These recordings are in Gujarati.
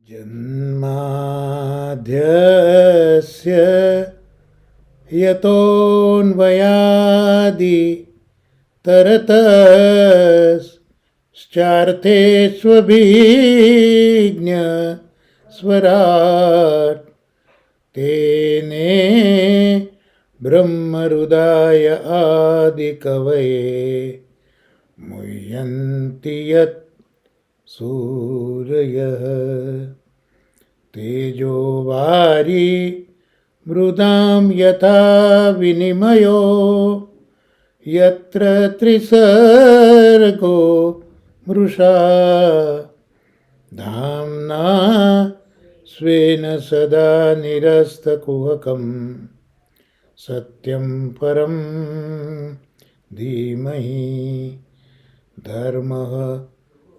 जन्माद्यस्य यतोऽन्वयादि तरतश्चार्थे स्वभिज्ञ स्वराट् तेने ब्रह्महृदाय आदिकवये मुह्यन्ति यत् सूरयः तेजो वारी मृदां यथा विनिमयो यत्र त्रिसर्गो मृषा धाम्ना स्वेन सदा निरस्तकुहकं सत्यं परं धीमहि धर्मः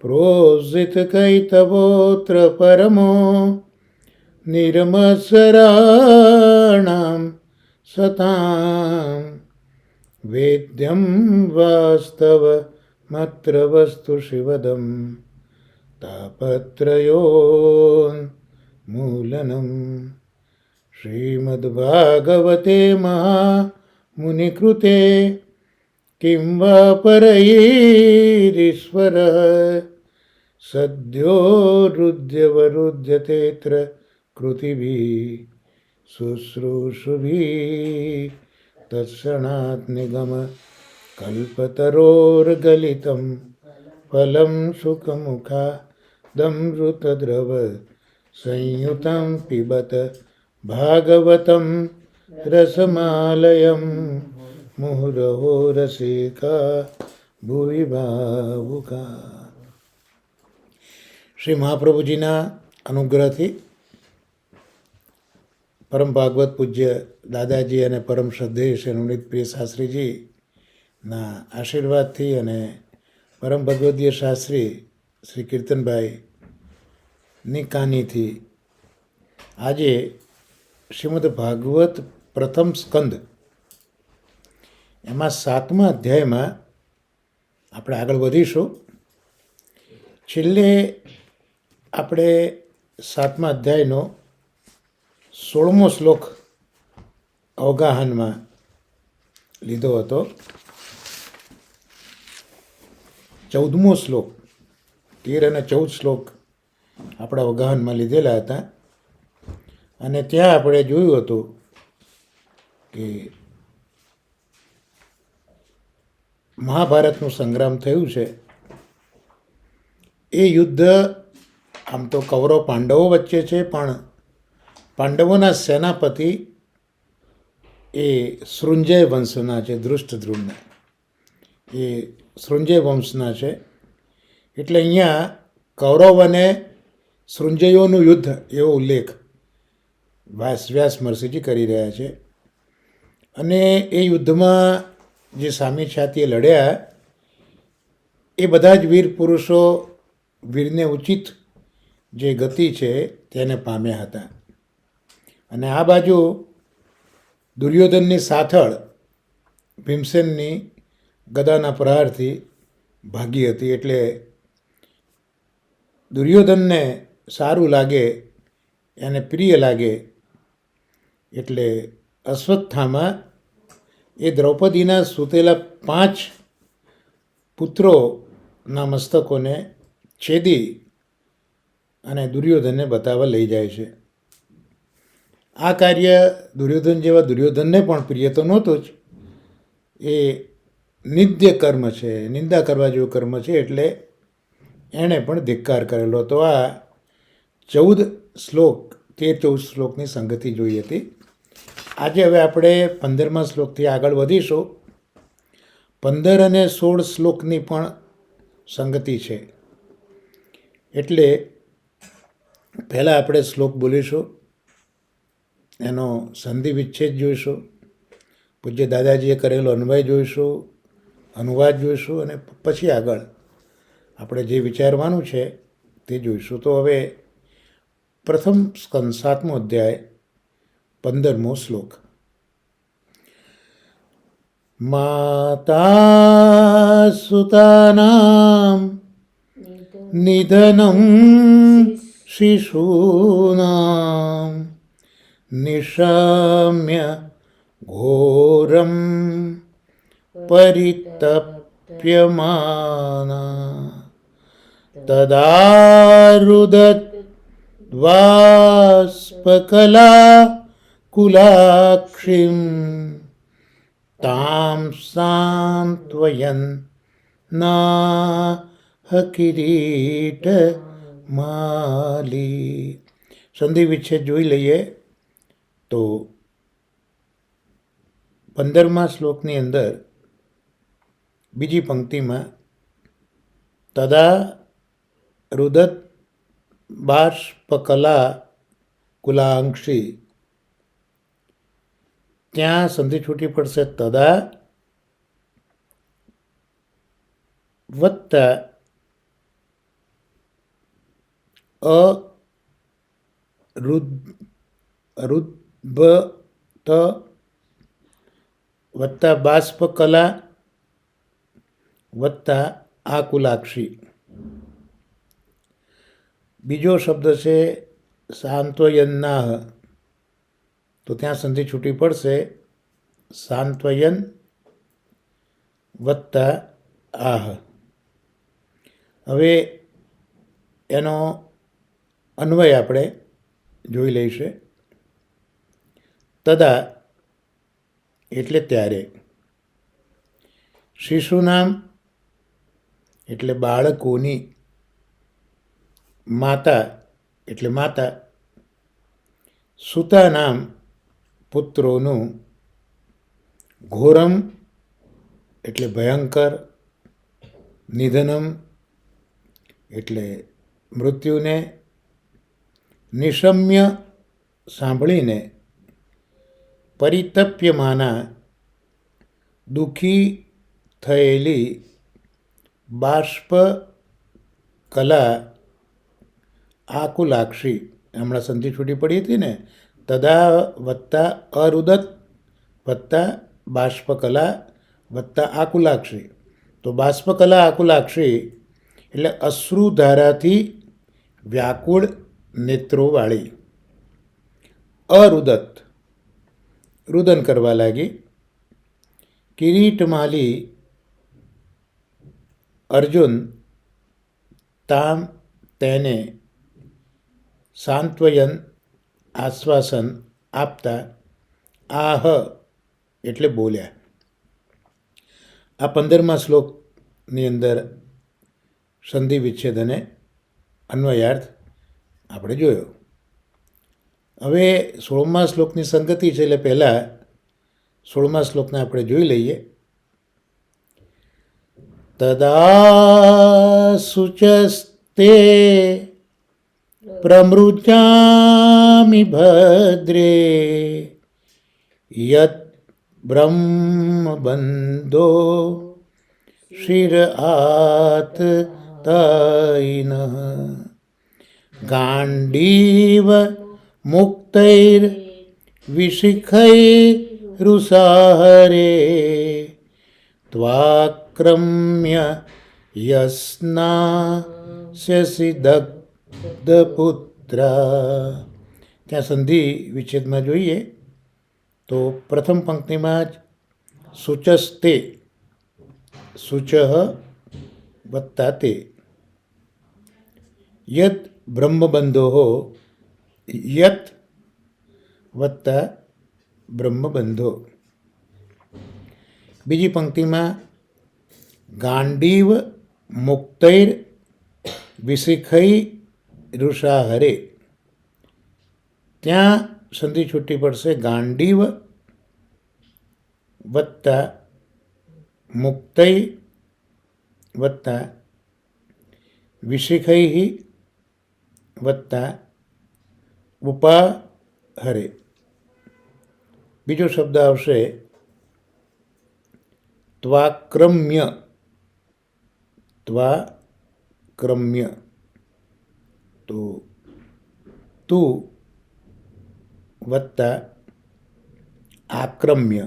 प्रोज्झितकैतवोऽत्र परमो निर्मत्सराणां सतां वेद्यं वास्तवमत्र वस्तु शिवदं तापत्रयोन्मूलनं श्रीमद्भागवते महामुनिकृते किं वा परैरीश्वरः सद्यो रुध्यवरुध्यतेऽत्र कृतिभिः शुश्रूषुभिः तत्क्षणात् निगमकल्पतरोर्गलितं फलं सुखमुखादमृतद्रव संयुतं पिबत भागवतं रसमालयं मुहुरहो रसिका भुवि भाવુકા। શ્રી મહાપ્રભુજીના અનુગ્રહથી પરમ ભાગવત પૂજ્ય દાદાજી અને પરમ શ્રદ્ધેય શ્રી અનુનિત પ્રિય શાસ્ત્રીજીના આશીર્વાદથી અને પરમ ભગવદીય શાસ્ત્રી શ્રી કીર્તનભાઈની કાનીથી આજે શ્રીમદ ભાગવત પ્રથમ સ્કંદ એમાં 7મા અધ્યાયમાં આપણે આગળ વધીશું. છેલ્લે આપણે 7મા અધ્યાયનો 16મો શ્લોક અવગાહનમાં લીધો હતો. 14મો શ્લોક 13 અને 14 શ્લોક આપણા અવગાહનમાં લીધેલા હતા અને ત્યાં આપણે જોયું હતું કે મહાભારતનું સંગ્રામ થયું છે. એ યુદ્ધ આમ તો કૌરવ પાંડવો વચ્ચે છે, પણ પાંડવોના સેનાપતિ એ સૃંજય વંશના છે, ધૃષ્ટદ્યુમ્ન એ સૃંજય વંશના છે. એટલે અહીંયા કૌરવ અને સૃંજયોનું યુદ્ધ એવો ઉલ્લેખ વ્યાસ મહર્ષિજી કરી રહ્યા છે. અને એ યુદ્ધમાં જે સામી છાતીએ લડ્યા એ બધા જ વીર પુરુષો વીરને ઉચિત જે ગતિ છે તેને પામ્યા હતા. અને આ બાજુ દુર્યોધનની સાથળ ભીમસેનની ગદાના પ્રહારથી ભાગી હતી. એટલે દુર્યોધનને સારું લાગે, એને પ્રિય લાગે એટલે અશ્વત્થામા એ દ્રૌપદીના સૂતેલા 5 પુત્રોના મસ્તકોને છેદી અને દુર્યોધનને બતાવવા લઈ જાય છે. આ કાર્ય દુર્યોધન જેવા દુર્યોધનને પણ પ્રિય તો નહોતું જ. એ નિંદ્ય કર્મ છે, નિંદા કરવા જેવું કર્મ છે, એટલે એણે પણ ધિક્કાર કરેલો. તો આ 14 શ્લોક 13-14 શ્લોકની સંગતિ જોઈ હતી. આજે હવે આપણે 15મા શ્લોકથી આગળ વધીશું. 15 અને 16 શ્લોકની પણ સંગતિ છે. એટલે પહેલાં આપણે શ્લોક બોલીશું, એનો સંધિ વિચ્છેદ જોઈશું, પૂજ્ય દાદાજીએ કરેલો અન્વય જોઈશું, અનુવાદ જોઈશું, અને પછી આગળ આપણે જે વિચારવાનું છે તે જોઈશું. તો હવે પ્રથમ સ્કંદ 7મો અધ્યાય 15મો શ્લોક. માતા સુતાનામ નિધનમ શિશૂનાં નિશામ્ય ઘોરમ પરિતપ્યમાના તદારુદત વાસ્પકલા કુલાક્ષીમ તામ સાંત્વયન નાહ કિરીટ માલી. સંધિ વિચ્છેદ જોઈ લઈએ તો 15મા શ્લોકની અંદર બીજી પંક્તિમાં તદા રુદત બાષ્પકલા કુલાંક્ષી, ત્યાં સંધિ છૂટી પડશે તદા વત્તા અરુદ્ભત વત્તા બાષ્પકલા વત્તા આકુલાક્ષી. બીજો શબ્દ છે સાંત્વયન્નાહ, તો ત્યાં સંધિ છૂટી પડશે સાંત્વયન વત્તા આહ. હવે એનો અન્વય આપણે જોઈ લઈશું. તદા એટલે ત્યારે, શિશુનામ એટલે બાળકોની, માતા એટલે માતા, સુતાનામ પુત્રોનું, ઘોરમ એટલે ભયંકર, નિધનમ એટલે મૃત્યુને, નિશમ્ય સાંભળીને, પરિતપ્યમાના દુઃખી થયેલી, બાષ્પ કલા આકુલાક્ષી, હમણાં સંધિ છૂટી પડી હતી ને, તદા વત્તા અરુદત વત્તા બાષ્પકલા વત્તા આકુલાક્ષી. તો બાષ્પકલા આકુલાક્ષી એટલે અશ્રુધારાથી વ્યાકુળ નેત્રોવાળી. અરુદત રુદન કરવા લાગી. કિરીટમાલી અર્જુન તામ તેને, સાંત્વયન આશ્વાસન આપતા, આહ એટલે બોલ્યા. આ 15મા શ્લોકની અંદર સંધિ વિચ્છેદ અને અન્વયાર્થ આપણે જોયો. હવે 16મા શ્લોકની સંગતિ છે, એટલે પહેલાં 16મા શ્લોકને આપણે જોઈ લઈએ. તદા શુચસ્તે પ્રમૃજામિ ભદ્રે યત બ્રહ્મબંધો શિર આત તૈન ગાંડીવ મુક્તૈર વિશિખૈરુસાહરે ત્વાક્રમ્ય યસ્નાસ્યસી દગ્ધપુત્રા. ત્યાં સંધિ વિચ્છેદમાં જોઈએ તો પ્રથમ પંક્તિમાં જ શુચસ્તે, શુચ વત્તા તે, યત બ્રહ્મબંધો, યત વત્તા બ્રહ્મબંધો. બીજી પંક્તિમાં ગાંડીવ મુક્તૈર વિશિખૈ રુષાહરે, ત્યાં સંધિ છૂટી પડશે ગાંડીવ વત્તા મુક્તૈ વત્તા વિશિખૈ વત્તા ઉપાહરે. બીજો શબ્દ આવશે ત્વાક્રમ્ય, ત્વાક્રમ્ય તો તું વત્તા આક્રમ્ય.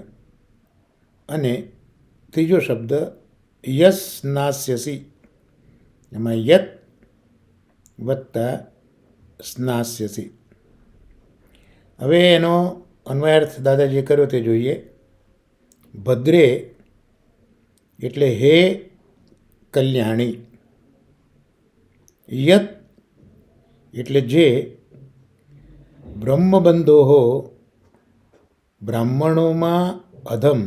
અને ત્રીજો શબ્દ યસ નાસ્યસી, એમાં યત વત્તા સ્નાસ્યસી. હવે એનો અન્વયાર્થ દાદાજીએ કર્યો તે જોઈએ. ભદ્રે એટલે હે કલ્યાણી, યત એટલે જે, બ્રહ્મબંધો બ્રાહ્મણોમાં અધમ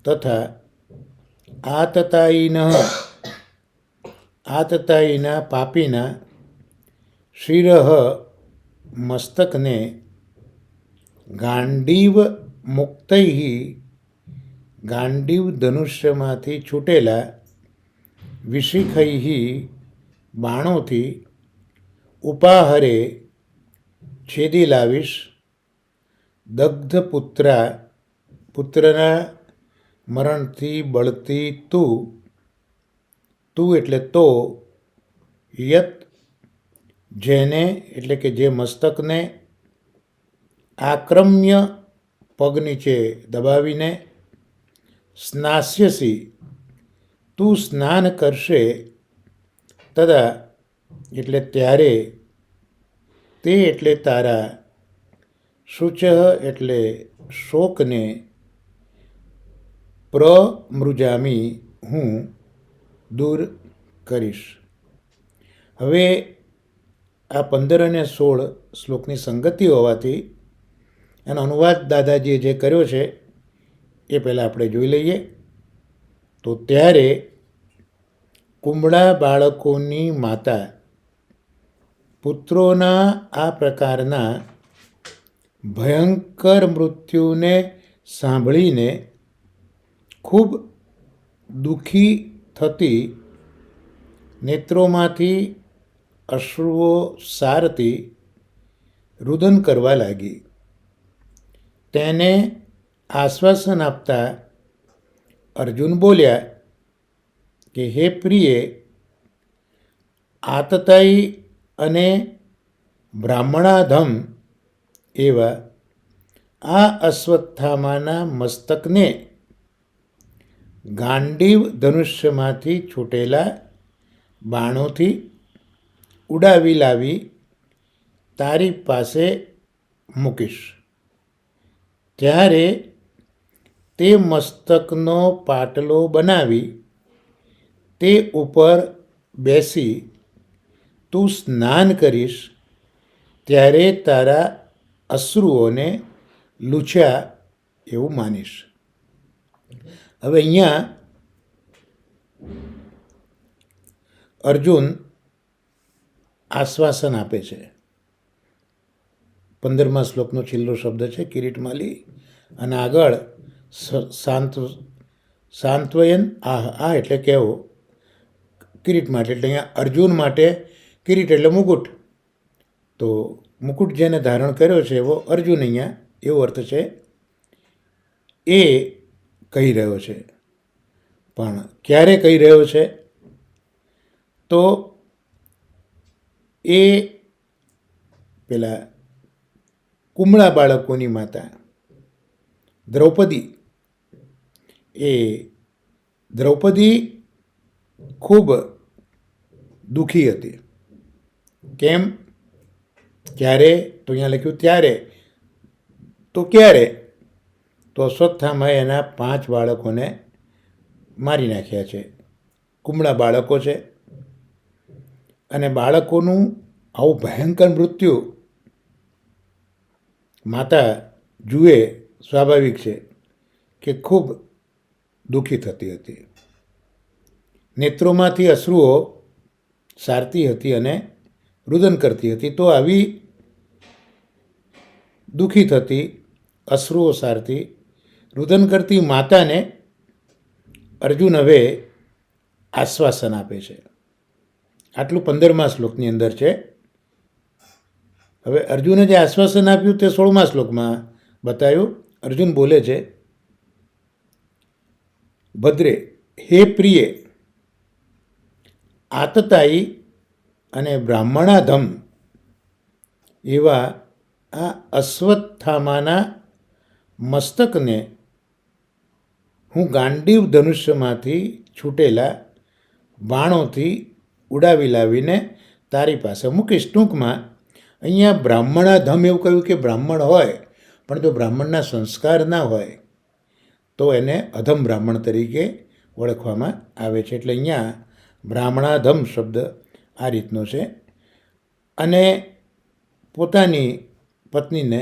તથા આતતાયીના પાપીના શિરઃ મસ્તકને ગાંડીવ મુક્તૈ ગાંડીવ ધનુષ્યમાંથી છૂટેલા વિશિખૈ બાણોથી ઉપાહરે છેદી લાવીશ. દગ્ધ પુત્રના મરણથી બળતી તું એટલે તો, યત જેને એટલે કે જે મસ્તકને, આક્રમ્ય પગ નીચે દબાવીને, સ્નાસ્યસી તું સ્નાન કરશે, તદા એટલે ત્યારે, તે એટલે તારા, શુચ એટલે શોકને, પ્રમૃજામી હું દૂર કરીશ. હવે આ 15 અને 16 શ્લોકની સંગતિ હોવાથી એનો અનુવાદ દાદાજીએ જે કર્યો છે એ પહેલાં આપણે જોઈ લઈએ. તો ત્યારે કુંબળા બાળકોની માતા પુત્રોના આ પ્રકારના ભયંકર મૃત્યુને સાંભળીને ખૂબ દુઃખી થતી, નેત્રોમાંથી અશ્રુઓ સારતી રુદન કરવા લાગી. તેને આશ્વાસન આપતા અર્જુન બોલ્યા કે હે પ્રિય, આતતાયી અને બ્રાહ્મણાધમ એવા આ અશ્વત્થામાના મસ્તકને ગાંડીવ ધનુષ્યમાંથી છૂટેલા બાણોથી ઉડાવી લાવી તારી પાસે મૂકીશ. ત્યારે તે મસ્તકનો પાટલો બનાવી તે ઉપર બેસી તું સ્નાન કરીશ, ત્યારે તારા અશ્રુઓને લૂછ્યા એવું માનીશ. હવે અહીંયા અર્જુન આશ્વાસન આપે છે. 15મા શ્લોકનો છેલ્લો શબ્દ છે કિરીટમાલી, અને આગળ સાંત્વયન આ એટલે કહેવો, કિરીટ માટે એટલે અહીંયા અર્જુન માટે કિરીટ એટલે મુકુટ. તો મુકુટ જેને ધારણ કર્યો છે એવો અર્જુન અહીંયા એવો અર્થ છે એ કહી રહ્યો છે. પણ ક્યારે કહી રહ્યો છે? તો એ પેલા કુમળા બાળકોની માતા દ્રૌપદી, એ દ્રૌપદી ખૂબ દુઃખી હતી. કેમ? ક્યારે? તો અહીંયા લખ્યું ત્યારે. તો ક્યારે? તો અશ્વત્થામાએ એના 5 બાળકોને મારી નાખ્યા છે. કુમળા બાળકો છે, અને બાળકોનું આવું ભયંકર મૃત્યુ માતા જુએ સ્વાભાવિક છે કે ખૂબ દુઃખી થતી હતી. નેત્રોમાંથી અશ્રુઓ સારતી હતી અને રુદન કરતી હતી. તો આવી દુઃખી થતી, અશ્રુઓ સારતી, રુદન કરતી માતાને અર્જુન હવે આશ્વાસન આપે છે. આટલું 15મા શ્લોકની અંદર છે. હવે અર્જુને જે આશ્વાસન આપ્યું તે 16મા શ્લોકમાં બતાવ્યું. અર્જુન બોલે છે, ભદ્રે, હે પ્રિય, આતતાયી અને બ્રાહ્મણાધમ એવા આ અશ્વત્થામાના મસ્તકને હું ગાંડીવ ધનુષ્યમાંથી છૂટેલા બાણોથી ઉડાવી લાવીને તારી પાસે મૂકીશ. ટૂંકમાં અહીંયા બ્રાહ્મણાધમ એવું કહ્યું કે બ્રાહ્મણ હોય પણ જો બ્રાહ્મણના સંસ્કાર ના હોય તો એને અધમ બ્રાહ્મણ તરીકે ઓળખવામાં આવે છે. એટલે અહીંયા બ્રાહ્મણાધમ શબ્દ આ રીતનો છે. અને પોતાની પત્નીને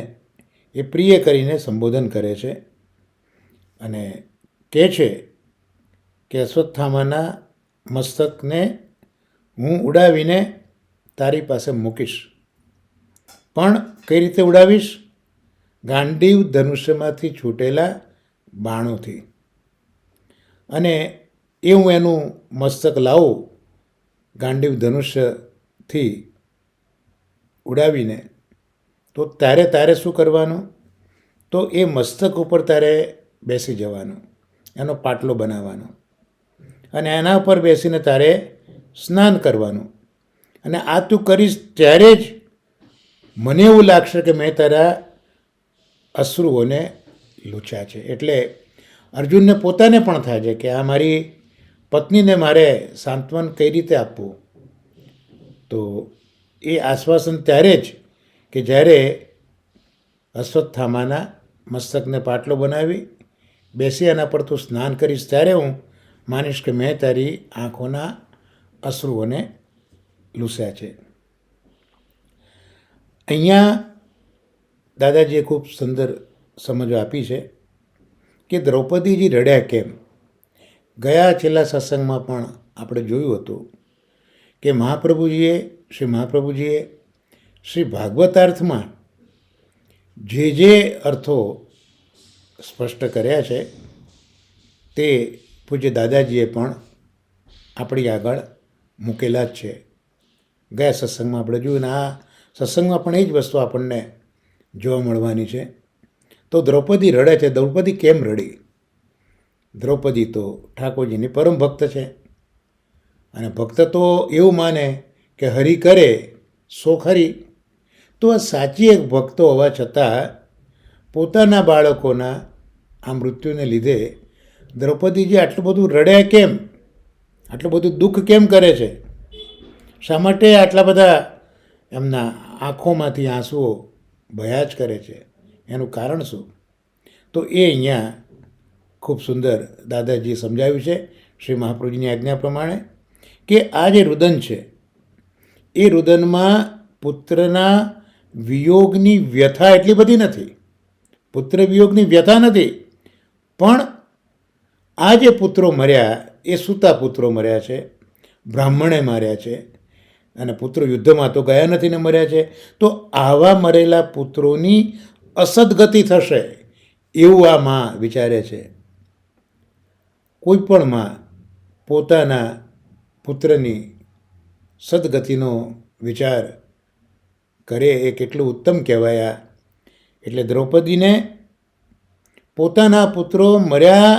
એ પ્રિય કરીને સંબોધન કરે છે અને કહે છે કે અશ્વત્થામાના મસ્તકને હું ઉડાવીને તારી પાસે મૂકીશ. પણ કઈ રીતે ઉડાવીશ? ગાંડીવ ધનુષ્યમાંથી છૂટેલા બાણોથી. અને એ હું એનું મસ્તક લાવું ગાંડીવ ધનુષ્યથી ઉડાવીને, તો તારે શું કરવાનું? તો એ મસ્તક ઉપર તારે બેસી જવાનું, એનો પાટલો બનાવવાનો અને એના ઉપર બેસીને તારે સ્નાન કરવાનું. અને આ તું કરીશ ત્યારે જ મને એવું લાગશે કે મેં તારા અશ્રુઓને લૂછ્યા છે. એટલે અર્જુનને પોતાને પણ થાય છે કે આ મારી પત્નીને મારે સાંત્વન કઈ રીતે આપવું. તો એ આશ્વાસન ત્યારે જ કે જ્યારે અશ્વત્થામાના મસ્તકને પાટલો બનાવી બેસી એના પર તું સ્નાન કરીશ ત્યારે હું માનીશ કે મેં તારી આંખોના અશ્રુઓને લૂછ્યા છે. અહીંયા દાદાજીએ ખૂબ સુંદર સમજ આપી છે કે દ્રૌપદીજી રડ્યા કેમ. ગયા છેલ્લા સત્સંગમાં પણ આપણે જોયું હતું કે શ્રી મહાપ્રભુજીએ શ્રી ભાગવતાર્થમાં જે અર્થો સ્પષ્ટ કર્યા છે તે પૂજ્ય દાદાજીએ પણ આપણી આગળ મૂકેલા જ છે. ગયા સત્સંગમાં આપણે જોયું ને આ સત્સંગમાં પણ એ જ વસ્તુ આપણને જોવા મળવાની છે. તો દ્રૌપદી રડે છે. દ્રૌપદી કેમ રડી? દ્રૌપદી તો ઠાકોરજીની પરમ ભક્ત છે અને ભક્ત તો એવું માને કે હરિ કરે સો ખરી. તો આ સાચી એક ભક્તો હોવા છતાં પોતાના બાળકોના આ મૃત્યુને લીધે દ્રૌપદીજી આટલું બધું રડ્યા કેમ? આટલું બધું દુઃખ કેમ કરે છે? શા માટે આટલા બધા એમના આંખોમાંથી આંસુઓ ભયા જ કરે છે? એનું કારણ શું? તો એ અહીંયા ખૂબ સુંદર દાદાજીએ સમજાવ્યું છે શ્રી મહાપ્રભુજીની આજ્ઞા પ્રમાણે કે આ જે રુદન છે એ રુદનમાં પુત્રના વિયોગની વ્યથા એટલી બધી નથી. પુત્ર વિયોગની વ્યથા નથી, પણ આ જે પુત્રો મર્યા એ સૂતા પુત્રો મર્યા છે, બ્રાહ્મણે માર્યા છે અને પુત્રો યુદ્ધમાં તો ગયા નથી ને મર્યા છે. તો આવા મરેલા પુત્રોની અસદગતિ થશે એવું આ માં વિચારે છે. કોઈ પણ માં પોતાના પુત્રની સદગતિનો વિચાર કરે એ કેટલું ઉત્તમ કહેવાય. એટલે દ્રૌપદીને પોતાના પુત્રો મર્યા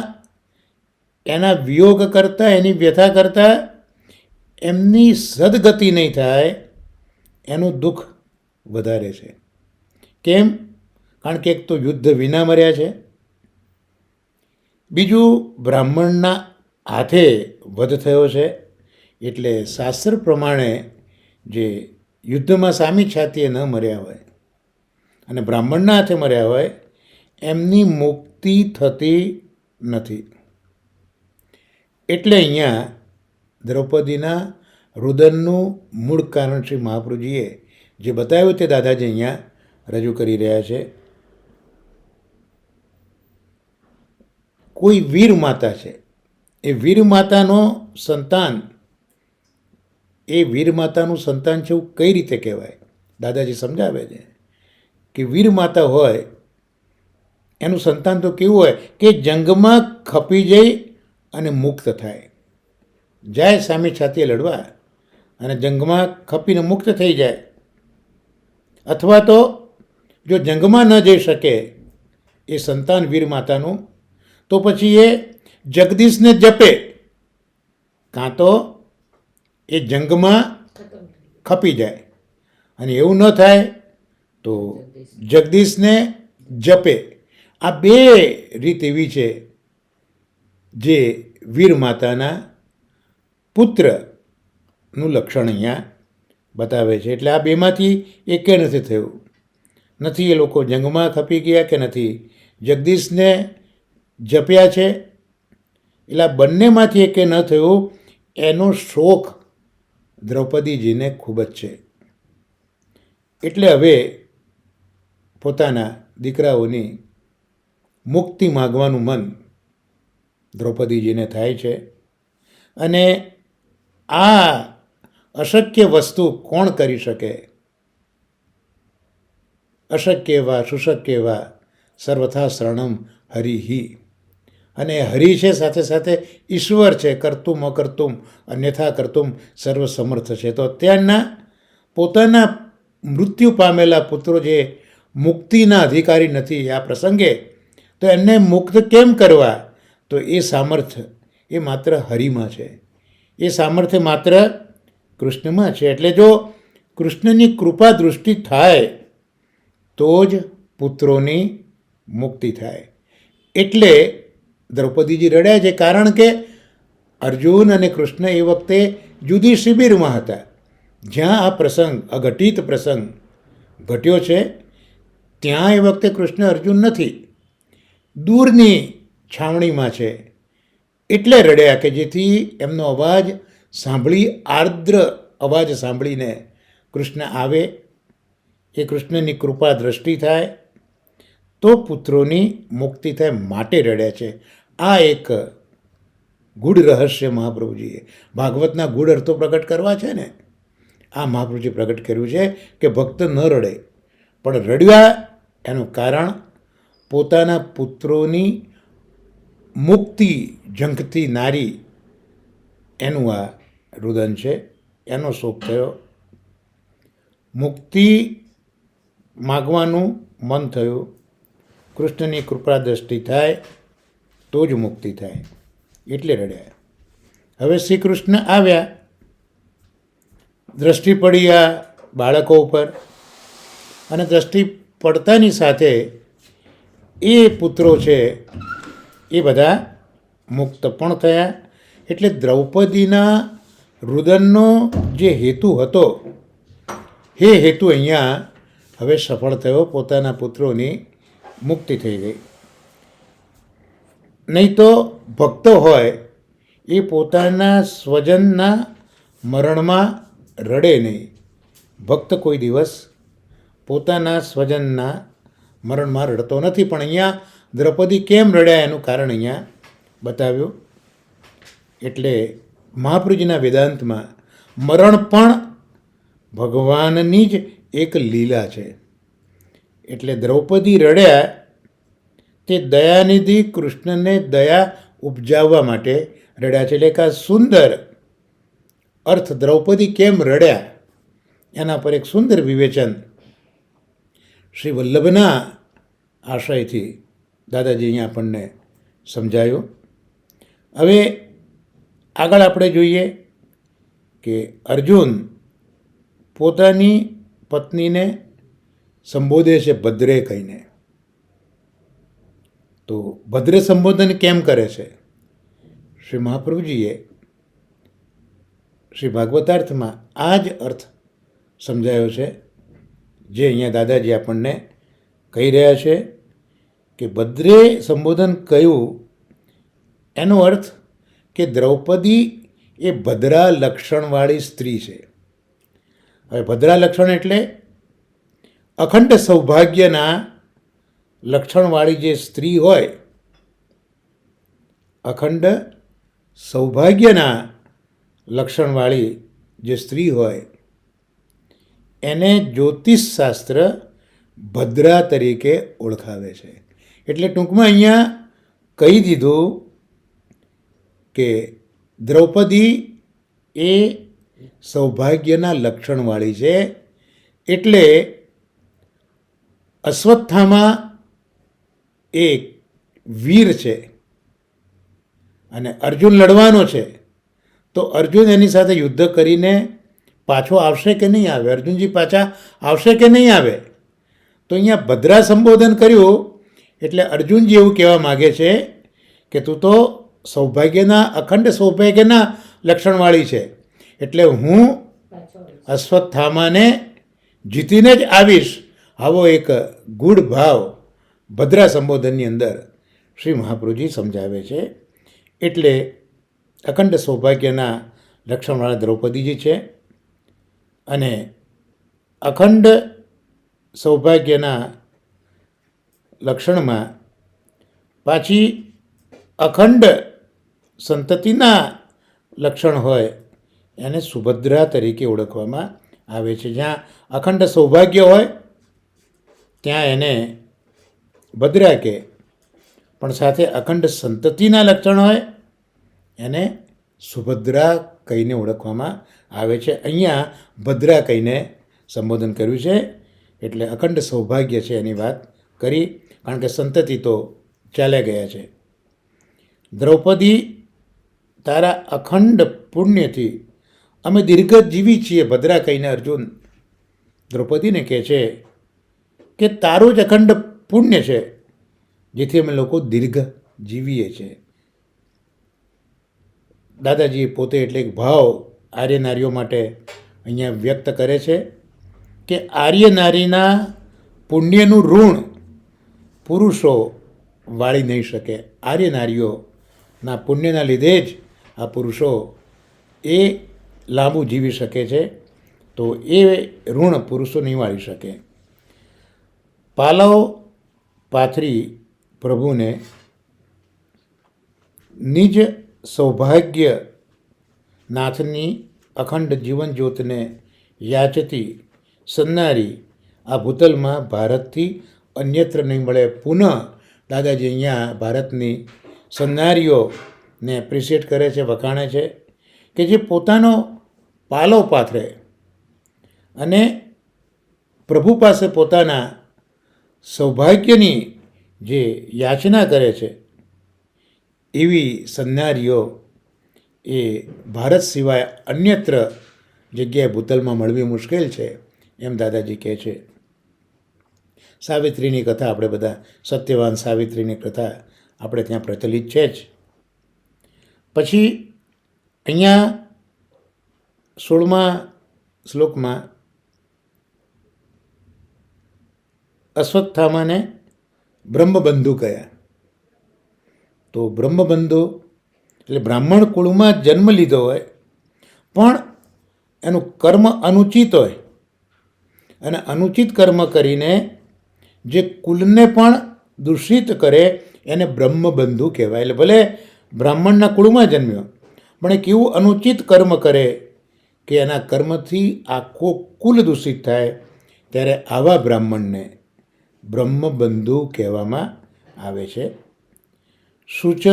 એના વિયોગ કરતાં, એની વ્યથા કરતાં એમની સદગતિ નહીં થાય એનું દુઃખ વધારે છે. કેમ? કારણ કે એક તો યુદ્ધ વિના મર્યા છે, બીજું બ્રાહ્મણના હાથે વધ થયો છે. એટલે શાસ્ત્ર પ્રમાણે જે યુદ્ધમાં સામી છાતીએ ન મર્યા હોય અને બ્રાહ્મણના હાથે મર્યા હોય એમની મુક્તિ થતી નથી. એટલે અહીંયા દ્રૌપદીના રુદનનું મૂળ કારણ શ્રી મહાપ્રભુજીએ જે બતાવ્યું તે દાદાજી અહીંયા રજૂ કરી રહ્યા છે. કોઈ વીર માતા છે, એ વીર માતાનો સંતાન, એ વીર માતાનું સંતાન છે એવું કઈ રીતે કહેવાય? દાદાજી સમજાવે છે કે વીર માતા હોય એનું સંતાન તો કેવું હોય કે જંગમાં ખપી જઈ અને મુક્ત થાય. જાય સામી છાતીએ લડવા અને જંગમાં ખપીને મુક્ત થઈ જાય. અથવા તો જો જંગમાં ન જઈ શકે એ સંતાન વીર માતાનું, તો પછી એ જગદીશને જપે, કાં તો એ જંગમાં ખપી જાય. અને એવું ન થાય તો જગદીશને જપે. આ બે રીત એવી છે જે વીર માતાના પુત્રનું લક્ષણ અહીંયા બતાવે છે. એટલે આ બેમાંથી એકે નથી થયું. નથી એ લોકો જંગમાં ખપી ગયા કે નથી જગદીશને જપ્યા છે, એટલે આ બંનેમાંથી એકે ન થયું. એનો શોખ દ્રૌપદીજીને ખૂબ જ છે. એટલે હવે પોતાના દીકરાઓની મુક્તિ માગવાનું મન દ્રૌપદીજીને થાય છે. અને આ અશક્ય વસ્તુ કોણ કરી શકે? અશક્ય વા સુશક્ય વા સર્વથા શરણમ હરિહિ. અને હરિ છે, સાથે સાથે ઈશ્વર છે. કરતુમ અકર્તુમ અન્યથા કરતુમ સર્વ સમર્થ છે. તો અત્યારના પોતાના મૃત્યુ પામેલા પુત્રો જે મુક્તિના અધિકારી નથી આ પ્રસંગે, તો એમને મુક્ત કેમ કરવા? તો એ સામર્થ્ય એ માત્ર હરિમાં છે, એ સામર્થ્ય માત્ર કૃષ્ણમાં છે. એટલે જો કૃષ્ણની કૃપા દૃષ્ટિ થાય તો જ પુત્રોની મુક્તિ થાય. એટલે દ્રૌપદીજી રડ્યા છે, કારણ કે અર્જુન અને કૃષ્ણ એ વખતે જુદી શિબિરમાં હતા. જ્યાં આ પ્રસંગ, અઘટિત પ્રસંગ ઘટ્યો છે, ત્યાં એ વખતે કૃષ્ણ અર્જુન નથી, દૂરની છાવણીમાં છે. એટલે રડ્યા કે જેથી એમનો અવાજ સાંભળી, આર્દ્ર અવાજ સાંભળીને કૃષ્ણ આવે, એ કૃષ્ણની કૃપા દ્રષ્ટિ થાય તો પુત્રોની મુક્તિ થાય, માટે રડ્યા છે. આ એક ગૂઢ રહસ્ય મહાપ્રભુજીએ ભાગવતના ગૂઢ અર્થો પ્રગટ કરવા છે ને, આ મહાપ્રભુજી પ્રગટ કર્યું છે કે ભક્ત ન રડે, પણ રડ્યા એનું કારણ પોતાના પુત્રોની મુક્તિ ઝંખતી નારી, એનું આ રુદન છે, એનો શોક થયો. મુક્તિ માગવાનું મન થયું. કૃષ્ણની કૃપા દ્રષ્ટિ થાય તો જ મુક્તિ થાય, એટલે રડ્યા. હવે શ્રી કૃષ્ણ આવ્યા, દ્રષ્ટિ પડી આ બાળકો ઉપર, અને દ્રષ્ટિ પડતાની સાથે એ પુત્રો છે એ બધા મુક્ત પણ થયા. એટલે દ્રૌપદીના રુદનનો જે હેતુ હતો એ હેતુ અહીંયા હવે સફળ થયો, પોતાના પુત્રોની મુક્તિ થઈ ગઈ. નહીં તો ભક્તો હોય એ પોતાના સ્વજનના મરણમાં રડે નહીં. ભક્ત કોઈ દિવસ પોતાના સ્વજનના મરણમાં રડતો નથી. પણ અહીંયા દ્રૌપદી કેમ રડ્યા એનું કારણ અહીંયા બતાવ્યું. એટલે મહાપ્રભુજીના વેદાંતમાં મરણ પણ ભગવાનની જ એક લીલા છે. એટલે દ્રૌપદી રડ્યા તે દયાનિધિ કૃષ્ણને દયા ઉપજાવવા માટે રડ્યા છે. એટલે કે આ સુંદર અર્થ, દ્રૌપદી કેમ રડ્યા એના પર એક સુંદર વિવેચન શ્રી વલ્લભના આશયથી દાદાજી અહીંયા આપણને સમજાયું. હવે આગળ આપણે જોઈએ કે અર્જુન પોતાની પત્નીને સંબોધે છે ભદ્રે કહીને. તો ભદ્રે સંબોધન કેમ કરે છે? શ્રી મહાપ્રભુજીએ શ્રી ભાગવતાર્થમાં આ જ અર્થ સમજાયો છે, જે અહીંયા દાદાજી આપણને કહી રહ્યા છે કે ભદ્રે સંબોધન કયું એનો અર્થ કે દ્રૌપદી એ ભદ્રા લક્ષણવાળી સ્ત્રી છે. હવે ભદ્રા લક્ષણ એટલે અખંડ સૌભાગ્યના લક્ષણવાળી જે સ્ત્રી હોય, અખંડ સૌભાગ્યના લક્ષણવાળી જે સ્ત્રી હોય એને જ્યોતિષશાસ્ત્ર ભદ્રા તરીકે ઓળખાવે છે. એટલે ટૂંકમાં અહીંયા કહી દીધું કે દ્રૌપદી એ સૌભાગ્યના લક્ષણવાળી છે. એટલે અશ્વત્થામા એક વીર છે અને અર્જુન લડવાનો છે, તો અર્જુન એની સાથે યુદ્ધ કરીને પાછો આવશે કે નહીં આવે? અર્જુનજી પાછા આવશે કે નહીં આવે? તો અહીંયા ભદ્રા સંબોધન કર્યું એટલે અર્જુનજી એવું કહેવા માગે છે કે તું તો સૌભાગ્યના, અખંડ સૌભાગ્યના લક્ષણવાળી છે, એટલે હું અશ્વત્થામાને જીતીને જ આવીશ, આવો એક ગૂઢ ભાવ ભદ્રા સંબોધનની અંદર શ્રી મહાપ્રભુજી સમજાવે છે. એટલે અખંડ સૌભાગ્યના લક્ષણવાળા દ્રૌપદીજી છે અને અખંડ સૌભાગ્યના લક્ષણમાં પાછી અખંડ સંતતિના લક્ષણ હોય એને સુભદ્રા તરીકે ઓળખવામાં આવે છે. જ્યાં અખંડ સૌભાગ્ય હોય ત્યાં એને ભદ્રા કહે, પણ સાથે અખંડ સંતતિના લક્ષણ હોય એને સુભદ્રા કહીને ઓળખવામાં આવે છે. અહીંયા ભદ્રા કહીને સંબોધન કર્યું છે, એટલે અખંડ સૌભાગ્ય છે એની વાત કરી, કારણ કે સંતતિ તો ચાલ્યા ગયા છે. દ્રૌપદી, તારા અખંડ પુણ્યથી અમે દીર્ઘ જીવી છીએ. ભદ્રા કહીને અર્જુન દ્રૌપદીને કહે છે કે તારું જ અખંડ પુણ્ય છે જેથી અમે લોકો દીર્ઘ જીવીએ છીએ. દાદાજી પોતે એટલે એક ભાવ આર્ય નારીઓ માટે અહીંયા વ્યક્ત કરે છે કે આર્ય નારીના પુણ્યનું ઋણ પુરુષો વાળી નહીં શકે. આર્ય નારીઓના પુણ્યના લીધે જ આ પુરુષો એ લાંબુ જીવી શકે છે, તો એ ઋણ પુરુષો નહીં વાળી શકે. પાલવ પાથરી પ્રભુને નિજ સૌભાગ્ય નાથની અખંડ જીવન જ્યોતને યાચતી સન્નારી આ ભૂતલમાં ભારતથી અન્યત્ર નહીં મળે. પુનઃ દાદાજી અહીંયા ભારતની સન્નારીઓને એપ્રિશિએટ કરે છે, વખાણે છે કે જે પોતાનો પાલવ પાથરે અને પ્રભુ પાસે પોતાના સૌભાગ્યની જે યાચના કરે છે, એવી સન્નારીઓ એ ભારત સિવાય અન્યત્ર જગ્યાએ ભૂતલમાં મળવી મુશ્કેલ છે, એમ દાદાજી કહે છે. સાવિત્રીની કથા આપણે બધા, સત્યવાન સાવિત્રીની કથા આપણે ત્યાં પ્રચલિત છે જ. પછી અહીંયા 16મા શ્લોકમાં અશ્વત્થામાને બ્રહ્મબંધુ કયા. તો બ્રહ્મબંધુ એટલે બ્રાહ્મણ કુળમાં જન્મ લીધો હોય પણ એનું કર્મ અનુચિત હોય અને અનુચિત કર્મ કરીને જે કુલને પણ દૂષિત કરે એને બ્રહ્મબંધુ કહેવાય. એટલે ભલે બ્રાહ્મણના કુળમાં જન્મ્યો પણ એ કેવું અનુચિત કર્મ કરે કે એના કર્મથી આખો કુલ દૂષિત થાય, ત્યારે આવા બ્રાહ્મણને બ્રહ્મબંધુ કહેવામાં આવે છે. શુચ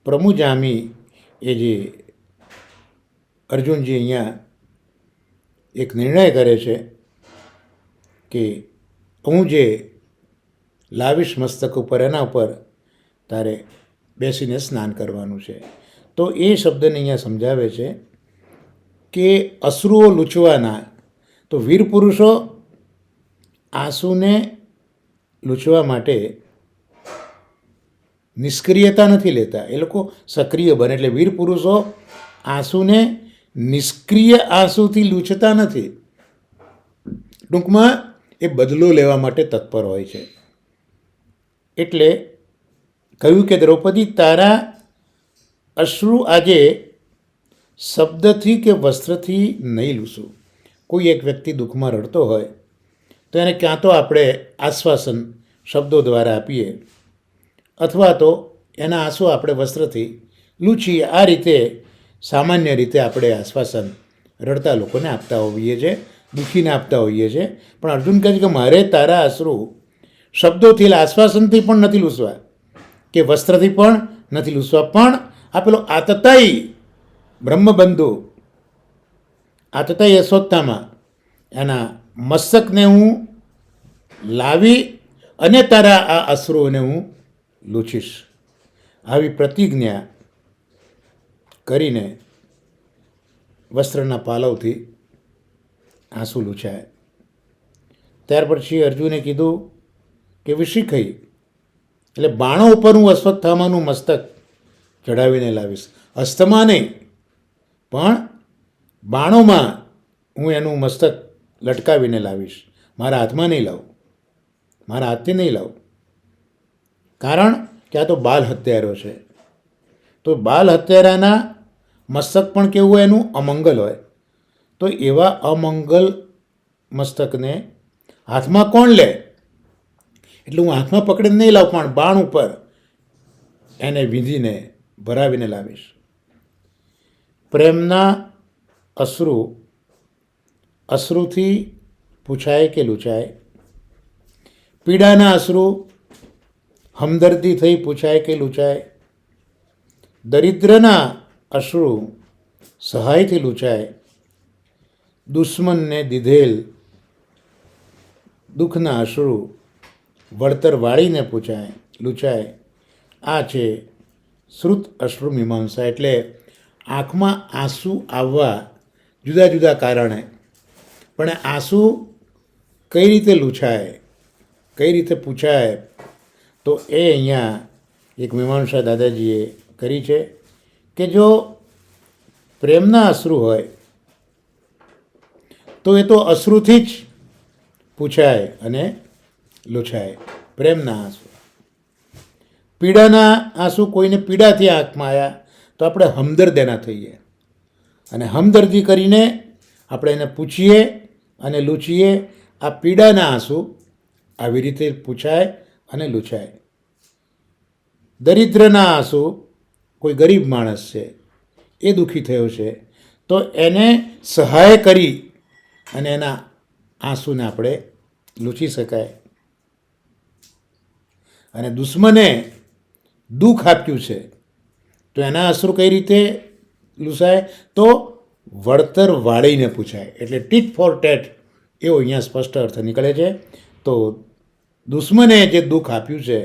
પ્રમુજામી એ જે અર્જુનજી અહીંયા એક નિર્ણય કરે છે કે હું જે લાવીશ મસ્તક ઉપર એના ઉપર તારે બેસીને સ્નાન કરવાનું છે. તો એ શબ્દને અહીંયા સમજાવે છે કે અશ્રુઓ લૂછવાના, તો વીર પુરુષો આંસુને લૂછવા માટે નિષ્ક્રિયતા નથી લેતા, એ લોકો સક્રિય બને. એટલે વીર પુરુષો આંસુને નિષ્ક્રિય આંસુથી લૂછતા નથી, ટૂંકમાં એ બદલો લેવા માટે તત્પર હોય છે. એટલે કહ્યું કે દ્રૌપદી, તારા અશ્રુ આજે શબ્દથી કે વસ્ત્રથી નહીં લૂછું. કોઈ એક વ્યક્તિ દુઃખમાં રડતો હોય તો એને ક્યાં તો આપણે આશ્વાસન શબ્દો દ્વારા આપીએ અથવા તો એના આંસુ આપણે વસ્ત્રથી લૂછીએ. આ રીતે સામાન્ય રીતે આપણે આશ્વાસન રડતા લોકોને આપતા હોઈએ છીએ, દુઃખીને આપતા હોઈએ છીએ. પણ અર્જુન કહે છે કે મારે તારા અશ્રુ શબ્દોથી, આશ્વાસનથી પણ નથી લૂછવા કે વસ્ત્રથી પણ નથી લૂછવા, પણ આ પેલો આતતાઈ બ્રહ્મબંધુ, આતતાઈ અશ્વત્થામા, એના મસ્તકને હું લાવી અને તારા આ અશ્રુઓને હું લૂછીશ. આવી પ્રતિજ્ઞા કરીને વસ્ત્રના પાલવથી આંસુ લૂછાય. ત્યાર પછી અર્જુને કીધું કે વિશિખઈ એટલે બાણો ઉપર હું અશ્વત્થામાનું મસ્તક ચડાવીને લાવીશ. હસ્તમાં નહીં પણ બાણોમાં હું એનું મસ્તક લટકાવીને લાવીશ, મારા હાથમાં નહીં લાવું, મારા હાથથી નહીં લાવું. કારણ કે આ તો બાલ હત્યારો છે. તો બાલ હત્યારાના મસ્તક પણ કેવું હોય, એનું અમંગલ હોય. તો એવા અમંગલ મસ્તકને હાથમાં કોણ લે? એટલે હું હાથમાં પકડીને નહીં લાવું, પણ બાણ ઉપર એને વિંધીને ભરાવીને લાવીશ. પ્રેમના અશ્રુ અશ્રુથી પૂછાય કે લૂછાય? પીડાના અશ્રુ હમદર્દી થઈ પૂછાય કે લૂછાય? દરિદ્રના અશ્રુ સહાયથી લૂછાય? દુશ્મનને દીધેલ દુઃખના અશ્રુ વળતર વાળીને પૂછાય લૂછાય? આ છે શ્રુત અશ્રુ મીમાંસા. એટલે આંખમાં આંસુ આવવા જુદા જુદા કારણે, પણ આંસુ કઈ રીતે લૂછાય, કઈ રીતે પૂછાય, તો એ અહીંયા એક મીમાંસા દાદાજીએ કરી છે કે જો પ્રેમના અશ્રુ હોય તો એ તો અશ્રુથી જ પૂછાય અને લૂછાય. પ્રેમના આંસુ. પીડાના આંસુ કોઈને પીડાથી આંખમાં આવ્યા તો આપણે હમદર્દ એના થઈએ અને હમદર્દી કરીને આપણે એને પૂછીએ અને લૂછીએ. આ પીડાના આંસુ આવી રીતે પૂછાય અને લૂછાય. દરિદ્રના આંસુ, કોઈ ગરીબ માણસ છે, એ દુઃખી થયો છે, તો એને સહાય કરી અને એના આંસુને આપણે લૂછી શકાય. અને દુશ્મને દુઃખ આપ્યું છે તો એના અશ્રુ કઈ રીતે લૂછાય? તો વળતર વાળીને પૂછાય. એટલે ટીટ ફોર ટેટ એવો અહીંયા સ્પષ્ટ અર્થ નીકળે છે. તો દુશ્મને જે દુઃખ આપ્યું છે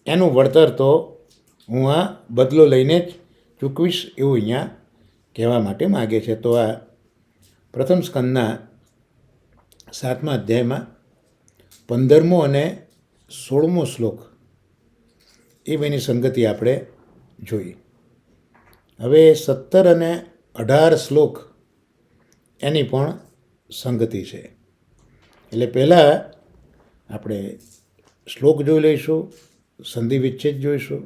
એનું વળતર તો હું આ બદલો લઈને જ ચૂકવીશ, એવું અહીંયા કહેવા માટે માગે છે. તો આ પ્રથમ સ્કંદના 7મા અધ્યાયમાં 15મો અને 16મો શ્લોક એ બેની સંગતિ આપણે જોઈ. હવે 17 અને 18 શ્લોક એની પણ સંગતિ છે. એટલે પહેલાં આપણે શ્લોક જોઈ લઈશું, સંધિ વિચ્છેદ જોઈશું,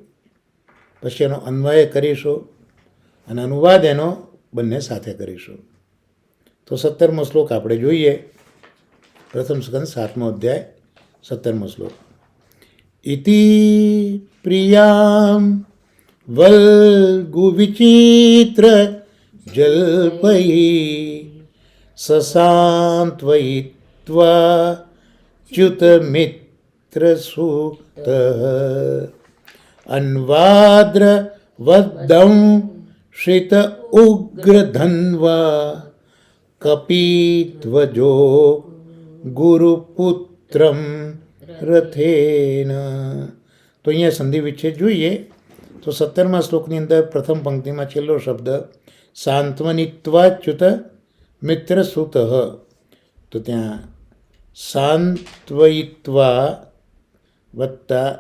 પછી એનો અન્વય કરીશું અને અનુવાદ એનો બંને સાથે કરીશું. તો 17મો શ્લોક આપણે જોઈએ. પ્રથમ સ્કંદ 7મો અધ્યાય 17મો શ્લોક. ઇતિ પ્રિયામ વલ્ગુ વિચિત્ર જલ્પૈ સસાંત્વયિત્વા ચ્યુત મિત્ર સુત અન્વાદ્ર વદ્દં શ્રિત ઉગ્રધન્વા કપિધ્વજો ગુરુપુત્રમ રથેન. તો અહીંયા સંધિ વિચ્છેદ જોઈએ તો 17મા શ્લોકની અંદર પ્રથમ પંક્તિમાં છેલ્લો શબ્દ સાંત્વનિત્વાચ્યુત મિત્ર સુત. તો ત્યાં સાંત્વયિત્વા વત્તા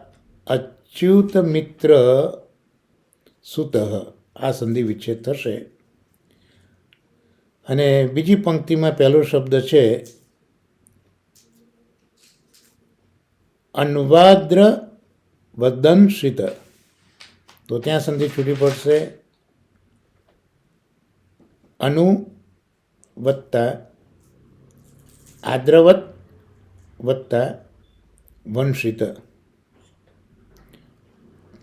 અચ્યુત મિત્ર સુત આ સંધિ વિચ્છેદ થશે. અને બીજી પંક્તિમાં પહેલો શબ્દ છે અન્વાદ્ર વદંશિત. તો ત્યાં સંધિ છૂટી પડશે અનુ વત્તા આદ્રવત વત્તા વંશિત.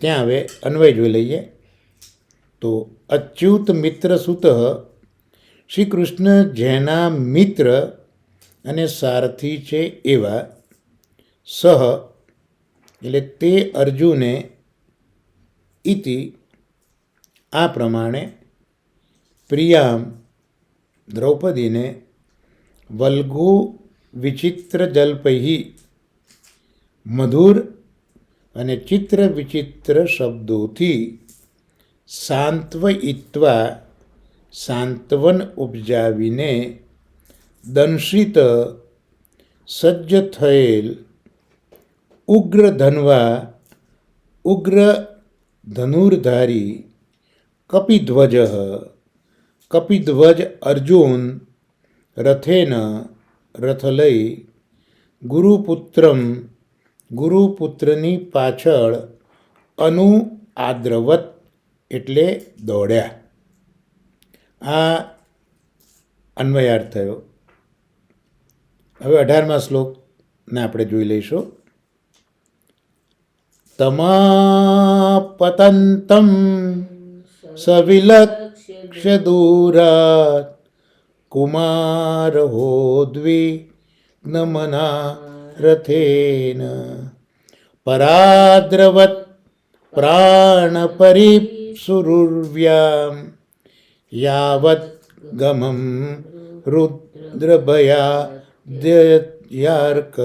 ત્યાં હવે અન્વય જોઈ લઈએ. તો અચ્યુત મિત્ર સુત શ્રી કૃષ્ણ જેના મિત્ર અને સારથી છે એવા સહ એટલે તે અર્જુને ઇતિ આ પ્રમાણે પ્રિયામ દ્રૌપદીને વલ્ગુ વિચિત્ર જલ્પૈ મધુર અને ચિત્ર વિચિત્ર શબ્દોથી સાંત્વયિત્વા સાંત્વન ઉપજાવીને દંશિત સજ્જ થયેલ ઉગ્ર ધનવા ઉગ્ર ધનુર્ધારી કપિધ્વજ કપિધ્વજ અર્જુન રથેન રથ લઈ ગુરુપુત્રની પાછળ અનુ આદ્રવત એટલે દોડ્યા. આ અન્વયાર્થ થયો. હવે 18મા શ્લોકને આપણે જોઈ લઈશું. તમાપતંતમ સવિલક્ષ્ય દૂરાત કુમારહોદ્વિગ્નમના રથેન પરાદ્રવત પ્રાણપરિપ્સુરુર્વ્યામ યાવત ગમં રુદ્રભયાદ્યર્ક.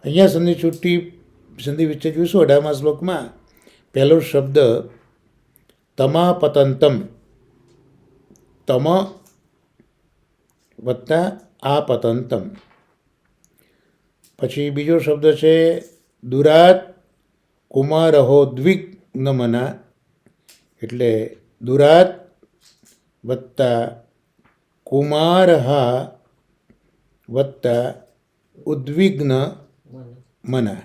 અહીંયા સંધિ વિશે જોઈશું. 18મા શ્લોકમાં પહેલો શબ્દ તમાપતંતમ, તમ વત્તા આપતંતમ. પછી બીજો શબ્દ છે દુરાત કુમારહોદ્વિગ્નમના, એટલે દુરાત વત્તા કુમારહા વત્તા ઉદ્વિગ્ન મના.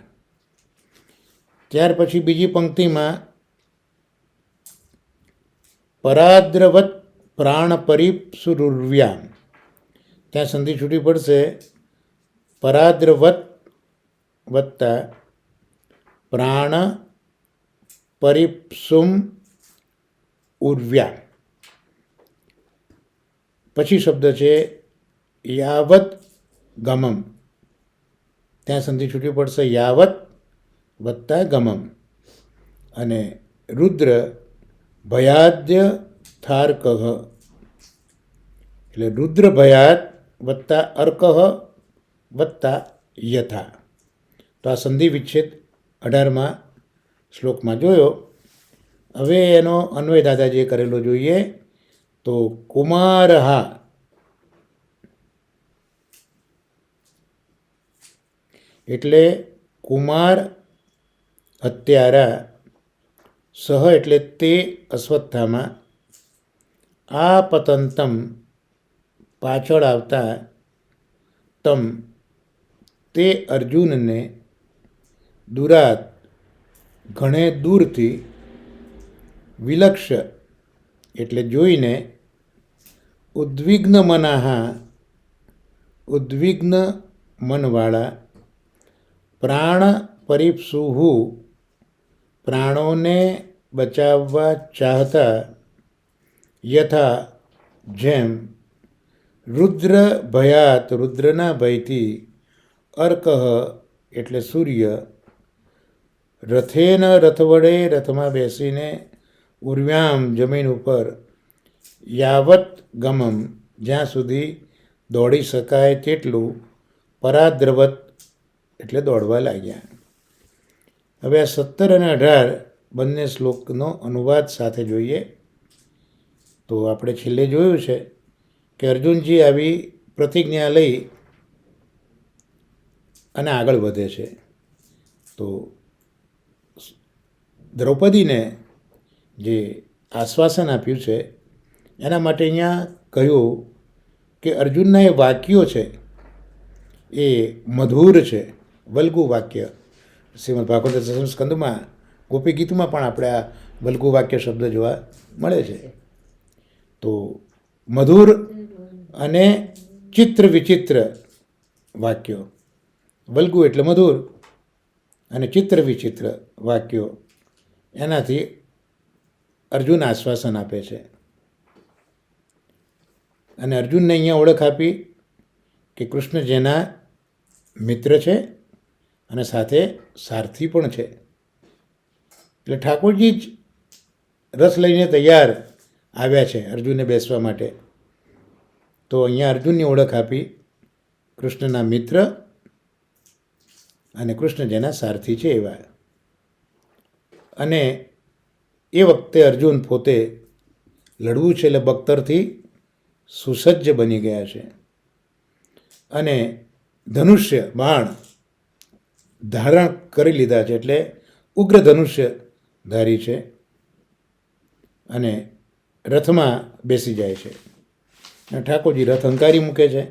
ત્યાર પછી બીજી પંક્તિમાં પરાદ્રવત પ્રાણપરિપ્સુરુર્વ્યામ, ત્યાં સંધિ છૂટી પડશે પરાદ્રવત વત્તા પ્રાણ પરિપ્સુમ ઉર્વ્યા. પછી શબ્દ છે યાવત ગમમ, ત્યાં સંધિ છૂટી પડશે યાવત વત્તા ગમમ. અને રુદ્ર ભયાદ્ય થાર્કઃ, એટલે રુદ્ર ભયાત વત્તા અર્કઃ વત્તા યથા. તો આ સંધિ વિચ્છેદ 18મા શ્લોકમાં જોયો. હવે એનો અન્વય દાદાજીએ કરેલો જોઈએ. તો કુમારહા એટલે કુમાર હત્યારા, સહ એટલે તે અશ્વત્થામા, આ પતંતમ પાછળ આવતા, તમ તે અર્જુનને, દુરાત ઘણે દૂરથી, વિલક્ષ્ય એટલે જોઈને, ઉદ્વિગ્ન મનાહા ઉદ્વિગ્ન મનવાળા, પ્રાણ પરિપ્સુહુ પ્રાણોને બચાવવા ચાહતા, યથા જેમ, રુદ્ર ભયાત રુદ્રના ભયથી, અર્કઃ એટલે સૂર્ય, રથેન રથ વડે રથમાં બેસીને, ઉર્વ્યામ જમીન ઉપર, યાવત ગમમ જ્યાં સુધી દોડી શકાય તેટલું, પરાદ્રવત એટલે દોડવા લાગ્યા. હવે આ 17 અને 18 બંને શ્લોકનો અનુવાદ સાથે જોઈએ. તો આપણે છેલ્લે જોયું છે કે અર્જુનજી આવી પ્રતિજ્ઞા લઈ અને આગળ વધે છે. તો દ્રૌપદીને જે આશ્વાસન આપ્યું છે એના માટે અહીંયા કહ્યું કે અર્જુનના એ વાક્યો છે એ મધુર છે, વલ્ગુ વાક્ય. શ્રીમદ ભાગવત દશમ સ્કંદમાં ગોપી ગીતમાં પણ આપણે આ વલ્ગુ વાક્ય શબ્દ જોવા મળે છે. તો મધુર અને ચિત્ર વિચિત્ર વાક્યો, વલ્ગુ એટલે મધુર અને ચિત્ર વિચિત્ર વાક્યો, એનાથી અર્જુન આશ્વાસન આપે છે. અને અર્જુનને અહીંયા ઓળખ આપી કે કૃષ્ણ જેના મિત્ર છે અને સાથે સારથી પણ છે. એટલે ઠાકોરજી જ રસ લઈને તૈયાર આવ્યા છે અર્જુનને બેસવા માટે. તો અહીંયા અર્જુનની ઓળખ આપી કૃષ્ણના મિત્ર અને કૃષ્ણ જેના સારથી છે એવા. અને એ વખતે અર્જુન પોતે લડવું છે એટલે બખ્તરથી સુસજ્જ બની ગયા છે અને ધનુષ્ય બાણ ધારણ કરી લીધા છે, એટલે ઉગ્ર ધનુષ્ય ધારી છે અને રથમાં બેસી જાય છે. અને ઠાકોરજી રથ હંકારી મૂકે છે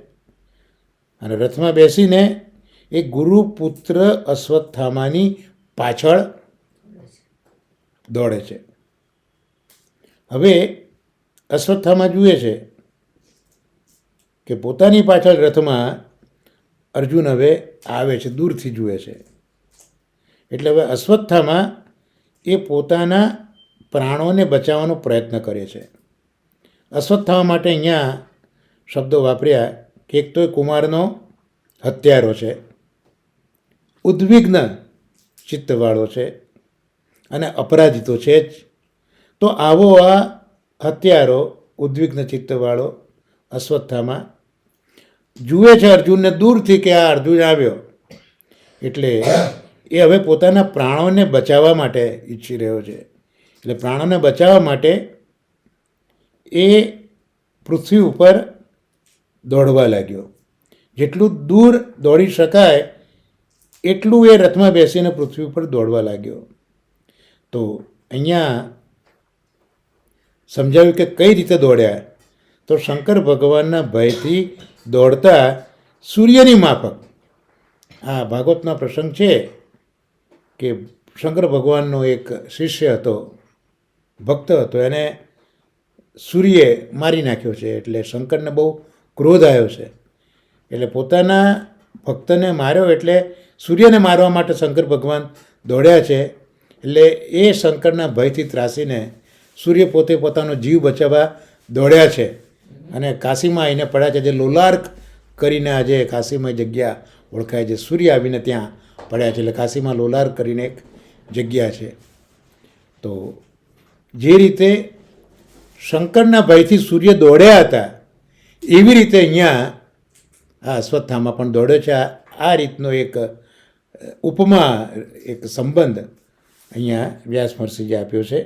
અને રથમાં બેસીને એ ગુરુ પુત્ર અશ્વત્થામાની પાછળ દોડે છે. હવે અશ્વત્થામા જુએ છે કે પોતાની પાછળ રથમાં અર્જુન હવે આવે છે, દૂરથી જુએ છે. એટલે હવે અશ્વત્થામા એ પોતાના પ્રાણોને બચાવવાનો પ્રયત્ન કરે છે. અશ્વત્થામા માટે અહીંયા શબ્દો વાપર્યા કે એક તો એ કુમારનો હત્યારો છે, ઉદ્વિગ્ન ચિત્તવાળો છે અને અપરાધી તો છે જ. તો આવો આ હત્યારો ઉદ્વિગ્ન ચિત્તવાળો અશ્વત્થામા જુએ છે અર્જુનને દૂરથી કે આ અર્જુન આવ્યો, એટલે એ હવે પોતાના પ્રાણોને બચાવવા માટે ઈચ્છી રહ્યો છે. એટલે પ્રાણોને બચાવવા માટે એ પૃથ્વી ઉપર દોડવા લાગ્યો. જેટલું દૂર દોડી શકાય એટલું એ રથમાં બેસીને પૃથ્વી ઉપર દોડવા લાગ્યો. તો અહીંયા સમજાવ્યું કે કઈ રીતે દોડ્યા, તો શંકર ભગવાનના ભયથી દોડતા સૂર્યની માફક. આ ભાગવતનો પ્રસંગ છે કે શંકર ભગવાનનો એક શિષ્ય હતો, ભક્ત હતો, એને સૂર્યે મારી નાખ્યો છે. એટલે શંકરને બહુ ક્રોધ આવ્યો છે. એટલે પોતાના ભક્તને માર્યો, એટલે સૂર્યને મારવા માટે શંકર ભગવાન દોડ્યા છે. એટલે એ શંકરના ભયથી ત્રાસીને સૂર્ય પોતે પોતાનો જીવ બચાવવા દોડ્યા છે અને કાશીમાં આવીને પડ્યા છે. જે લોલાર્ક કરીને આજે કાશીમાં જગ્યા ઓળખાય છે, સૂર્ય આવીને ત્યાં પડ્યા છે. એટલે કાશીમાં લોલાર્ક કરીને એક જગ્યા છે. તો જે રીતે શંકરના ભયથી સૂર્ય દોડ્યા હતા, એવી રીતે અહીંયા આ અશ્વત્થામા પણ દોડ્યો છે. આ રીતનો એક ઉપમા, એક સંબંધ અહીંયા વ્યાસ મહર્ષિએ આપ્યો છે.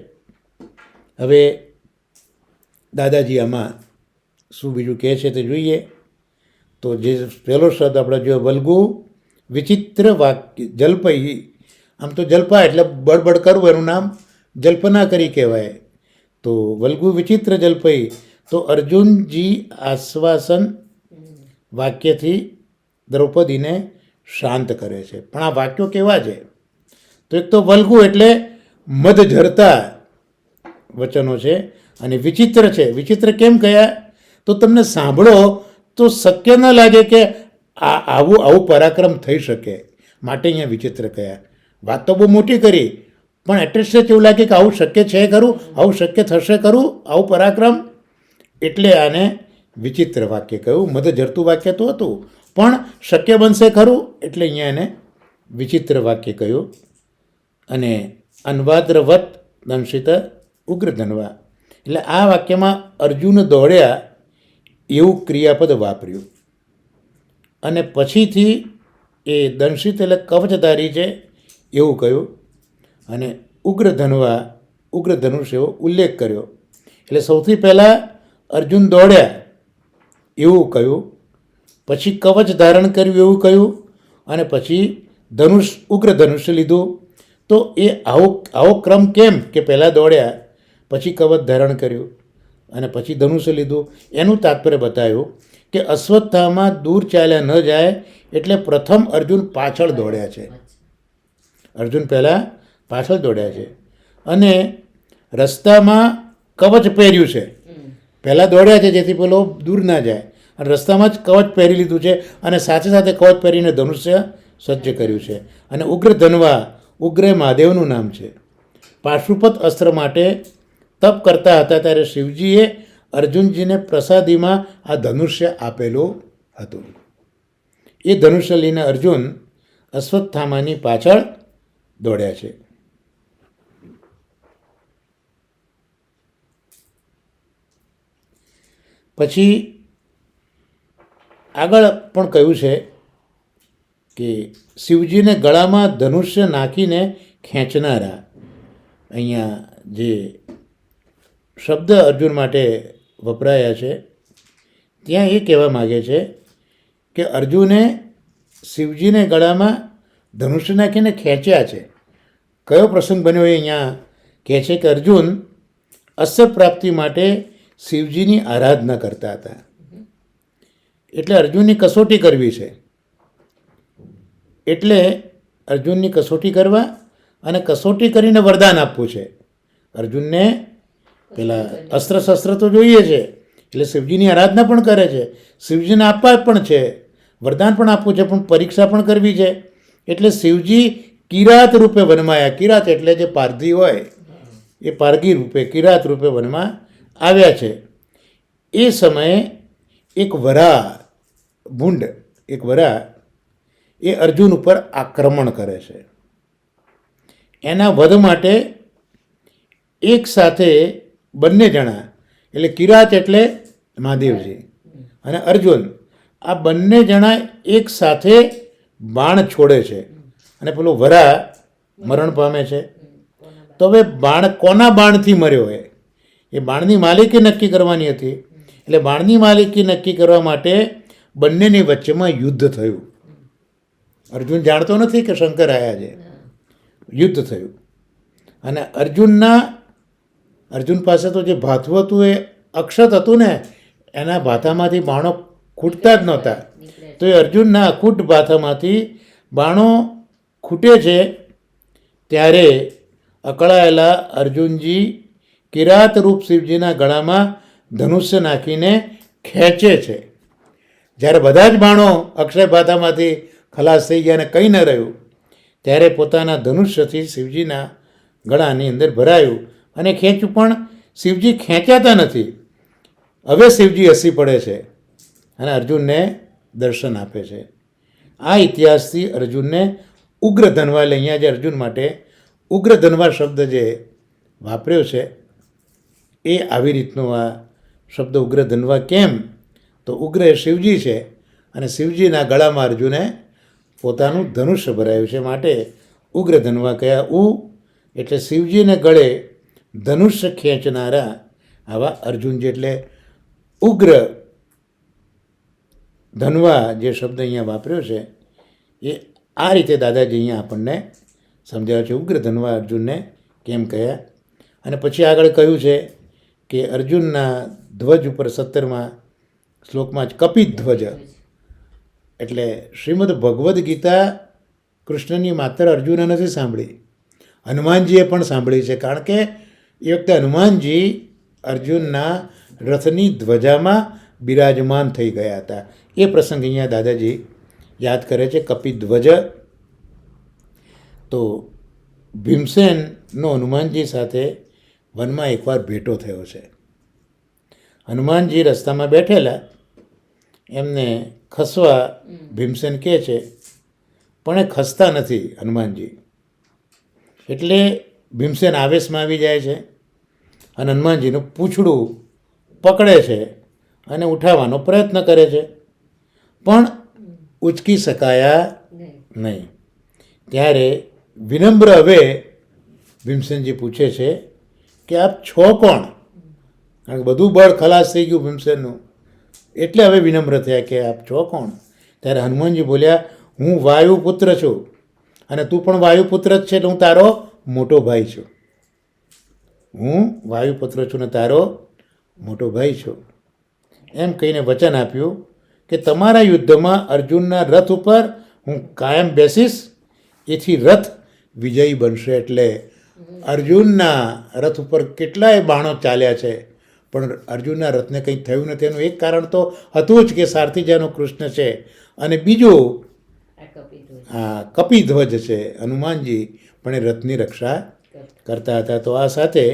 હવે દાદાજી આમાં શું બીજું કહે છે તે જોઈએ. તો જે પહેલો શબ્દ આપણે જોયો, વલ્ગુ વિચિત્ર વાક્ય જલ્પઈ. આમ તો જલ્પા એટલે બડબડ કરવું, એનું નામ જલ્પના કરી કહેવાય. તો વલ્ગુ વિચિત્ર જલ્પઈ. તો અર્જુનજી આશ્વાસન વાક્યથી દ્રૌપદીને શાંત કરે છે. પણ આ વાક્યો કેવા છે? તો એક તો વલ્ગુ એટલે મધ ઝરતા વચનો છે, અને વિચિત્ર છે. વિચિત્ર કેમ કયા? તો તમને સાંભળો તો શક્ય ન લાગે કે આવું પરાક્રમ થઈ શકે, માટે અહીંયા વિચિત્ર કયા. વાત તો બહુ મોટી કરી, પણ એટલીસ્ટ એવું લાગે કે આવું શક્ય છે ખરું, આવું શક્ય થશે ખરું, આવું પરાક્રમ. એટલે આને વિચિત્ર વાક્ય કહ્યું. મધ ઝરતું વાક્ય તો હતું, પણ શક્ય બનશે ખરું, એટલે અહીંયા એને વિચિત્ર વાક્ય કહ્યું. અને અન્વાદ્રવત દંશિત ઉગ્ર ધનવા. એટલે આ વાક્યમાં અર્જુન દોડ્યા એવું ક્રિયાપદ વાપર્યું. અને પછીથી એ દંશિત એટલે કવચધારી છે એવું કહ્યું. અને ઉગ્ર ધનવા, ઉગ્ર ધનુષ એવો ઉલ્લેખ કર્યો. એટલે સૌથી પહેલાં અર્જુન દોડ્યા એવું કહ્યું, પછી કવચ ધારણ કર્યું એવું કહ્યું, અને પછી ધનુષ, ઉગ્ર ધનુષ લીધું. તો એ આવો ક્રમ કેમ કે પહેલાં દોડ્યા, પછી કવચ ધારણ કર્યું અને પછી ધનુષ લીધું? એનું તાત્પર્ય બતાવ્યું કે અશ્વત્થામા દૂર ચાલ્યા ન જાય, એટલે પ્રથમ અર્જુન પાછળ દોડ્યા છે. અર્જુન પહેલાં પાછળ દોડ્યા છે અને રસ્તામાં કવચ પહેર્યું છે. પહેલાં દોડ્યા છે જેથી પેલો દૂર ના જાય, અને રસ્તામાં જ કવચ પહેરી લીધું છે, અને સાથે સાથે કવચ પહેરીને ધનુષ્ય સજ્જ કર્યું છે. અને ઉગ્ર ધનવા, ઉગ્ર મહાદેવનું નામ છે. પાશુપત અસ્ત્ર માટે તપ કરતા હતા ત્યારે શિવજીએ અર્જુનજીને પ્રસાદીમાં આ ધનુષ્ય આપેલું હતું. એ ધનુષ્ય લઈને અર્જુન અશ્વત્થામાની પાછળ દોડ્યા છે. પછી આગળ પણ કહ્યું છે કે શિવજીને ગળામાં ધનુષ્ય નાખીને ખેંચનારા. અહીંયા જે શબ્દ અર્જુન માટે વપરાયા છે ત્યાં એ કહેવા માગે છે કે અર્જુને શિવજીને ગળામાં ધનુષ્ય નાખીને ખેંચ્યા છે. કયો પ્રસંગ બન્યો એ અહીંયા કહે છે કે અર્જુન અસ્ત્ર પ્રાપ્તિ માટે શિવજીની આરાધના કરતા હતા. એટલે અર્જુનની કસોટી કરવી છે. એટલે અર્જુનની કસોટી કરવા અને કસોટી કરીને વરદાન આપવું છે. અર્જુનને પેલા અસ્ત્ર શસ્ત્ર તો જોઈએ છે, એટલે શિવજીની આરાધના પણ કરે છે, શિવજીને આપવા પણ છે, વરદાન પણ આપવું છે, પણ પરીક્ષા પણ કરવી છે. એટલે શિવજી કિરાત રૂપે વનમાં આવ્યા. કિરાત એટલે જે પારધી હોય એ પારગી રૂપે કિરાત રૂપે વનમાં આવ્યા છે. એ સમયે એક વરાહ ભૂંડ, એક વરાહ એ અર્જુન ઉપર આક્રમણ કરે છે. એના વધ માટે એક સાથે બંને જણા, એટલે કિરાત એટલે મહાદેવજી અને અર્જુન, આ બંને જણા એક સાથે બાણ છોડે છે અને પેલો વરાહ મરણ પામે છે. તો હવે બાણ કોના બાણથી મર્યો હોય એ બાણની માલિકી નક્કી કરવાની હતી. એટલે બાણની માલિકી નક્કી કરવા માટે બંનેની વચ્ચેમાં યુદ્ધ થયું. અર્જુન જાણતો નથી કે શંકર આવ્યા છે. યુદ્ધ થયું અને અર્જુન પાસે તો જે ભાથું હતું એ અક્ષત હતું ને, એના ભાથામાંથી બાણો ખૂટતા જ નહોતા. તો એ અર્જુનના અખૂટ ભાથામાંથી બાણો ખૂટે છે. ત્યારે અકળાયેલા અર્જુનજી કિરાત રૂપ શિવજીના ગળામાં ધનુષ્ય નાખીને ખેંચે છે. જ્યારે બધા જ બાણો અક્ષય ભાથામાંથી ખલાસ થઈ ગયા અને કંઈ ન રહ્યું, ત્યારે પોતાના ધનુષ્યથી શિવજીના ગળાની અંદર ભરાયું અને ખેંચ્યું, પણ શિવજી ખેંચાતા નથી. હવે શિવજી હસી પડે છે અને અર્જુનને દર્શન આપે છે. આ ઇતિહાસથી અર્જુનને ઉગ્ર ધનવા, અહીંયા જે અર્જુન માટે ઉગ્ર ધનવા શબ્દ જે વાપર્યો છે એ આવી રીતનો આ શબ્દ ઉગ્ર ધનવા. કેમ તો ઉગ્ર એ શિવજી છે અને શિવજીના ગળામાં અર્જુને પોતાનું ધનુષ્ય ભરાયું છે, માટે ઉગ્ર ધનવા કયા. એટલે શિવજીને ગળે ધનુષ્ય ખેંચનારા આવા અર્જુનજી, એટલે ઉગ્ર ધનવા જે શબ્દ અહીંયા વાપર્યો છે એ આ રીતે દાદાજી અહીંયા આપણને સમજાવે છે. ઉગ્ર ધનવા અર્જુનને કેમ કહ્યા. અને પછી આગળ કહ્યું છે કે અર્જુનના ધ્વજ ઉપર 17મા શ્લોકમાં જ કપિત ધ્વજ, એટલે શ્રીમદ ભગવદ્ ગીતા કૃષ્ણની માત્ર અર્જુને નથી સાંભળી, હનુમાનજીએ પણ સાંભળી છે. કારણ કે એ વખતે હનુમાનજી અર્જુનના રથની ધ્વજામાં બિરાજમાન થઈ ગયા હતા. એ પ્રસંગ અહીંયા દાદાજી યાદ કરે છે. કપિત ધ્વજ તો ભીમસેનનો હનુમાનજી સાથે વનમાં એકવાર ભેટો થયો છે. હનુમાનજી રસ્તામાં બેઠેલા, એમને ખસવા ભીમસેન કહે છે, પણ એ ખસતા નથી હનુમાનજી. એટલે ભીમસેન આવેશમાં આવી જાય છે અને હનુમાનજીનું પૂંછડું પકડે છે અને ઉઠાવવાનો પ્રયત્ન કરે છે, પણ ઉચકી શકાયા નહીં. ત્યારે વિનમ્ર હવે ભીમસેનજી પૂછે છે કે આપ છો કોણ? કારણ કે બધું બળ ખલાસ થઈ ગયું ભીમસેનનું, એટલે હવે વિનમ્ર થયા કે આપ છો કોણ? ત્યારે હનુમાનજી બોલ્યા, હું વાયુપુત્ર છું અને તું પણ વાયુપુત્ર જ છે, એટલે હું તારો મોટો ભાઈ છું. હું વાયુપુત્ર છું ને તારો મોટો ભાઈ છું. એમ કહીને વચન આપ્યું કે તમારા યુદ્ધમાં અર્જુનના રથ ઉપર હું કાયમ બેસીશ, એથી રથ વિજયી બનશે. એટલે અર્જુનના રથ ઉપર કેટલાય બાણો ચાલ્યા છે, પણ અર્જુનના રથને કંઈ થયું નથી. એનું એક કારણ તો હતું જ કે સારથી જેનો કૃષ્ણ છે, અને બીજું આ કપિધ્વજ છે હનુમાનજી, પણ એ રથની રક્ષા કરતા હતા. તો આ સાથે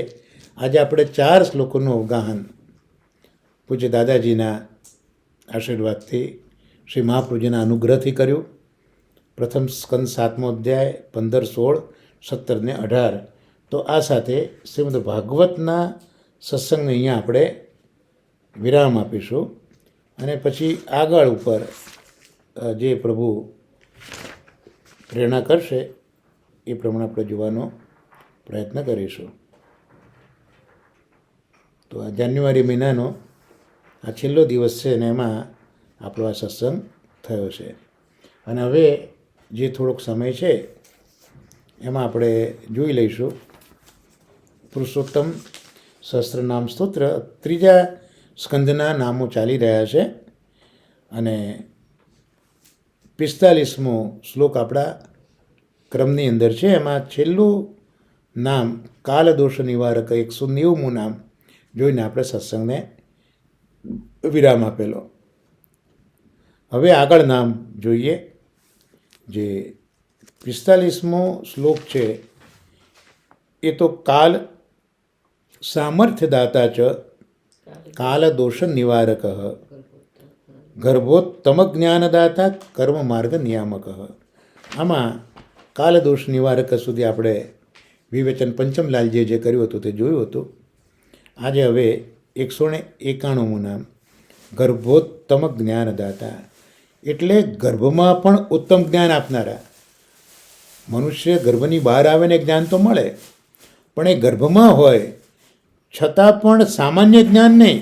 આજે આપણે 4 શ્લોકોનું અવગાહન પૂજ્ય દાદાજીના આશીર્વાદથી શ્રી મહાપ્રભુજીના અનુગ્રહથી કર્યું. પ્રથમ સ્કંદ 7મો અધ્યાય 15, 16, 17 ને 18. તો આ સાથે શ્રીમદ ભાગવતના સત્સંગને અહીંયા આપણે વિરામ આપીશું અને પછી આગળ ઉપર જે પ્રભુ પ્રેરણા કરશે એ પ્રમાણે આપણે જોવાનો પ્રયત્ન કરીશું. તો આ જાન્યુઆરી મહિનાનો આ છેલ્લો દિવસ છે અને એમાં આપણો આ સત્સંગ થયો છે. અને હવે જે થોડોક સમય છે એમાં આપણે જોઈ લઈશું પુરુષોત્તમ સહસ્ત્રનામ સ્તોત્ર. 3જા સ્કંદના નામો ચાલી રહ્યા છે અને 45મો શ્લોક આપણા ક્રમની અંદર છે. એમાં છેલ્લું નામ કાલદોષ નિવારક 190મું નામ જોઈને આપણે સત્સંગને વિરામ આપેલો. હવે આગળ નામ જોઈએ. જે 45મો શ્લોક છે એ તો કાલ સામર્થ્યદાતા ચ કાલદોષ નિવારક ગર્ભોત્તમ જ્ઞાનદાતા કર્મ માર્ગ નિયામક. આમાં કાલદોષ નિવારક સુધી આપણે વિવેચન પંચમલાલજીએ જે કર્યું હતું તે જોયું હતું. આજે હવે 191મું નામ ગર્ભોત્તમ જ્ઞાનદાતા, એટલે ગર્ભમાં પણ ઉત્તમ જ્ઞાન આપનારા. મનુષ્ય ગર્ભની બહાર આવે ને જ્ઞાન તો મળે, પણ એ ગર્ભમાં હોય છતાં પણ સામાન્ય જ્ઞાન નહીં,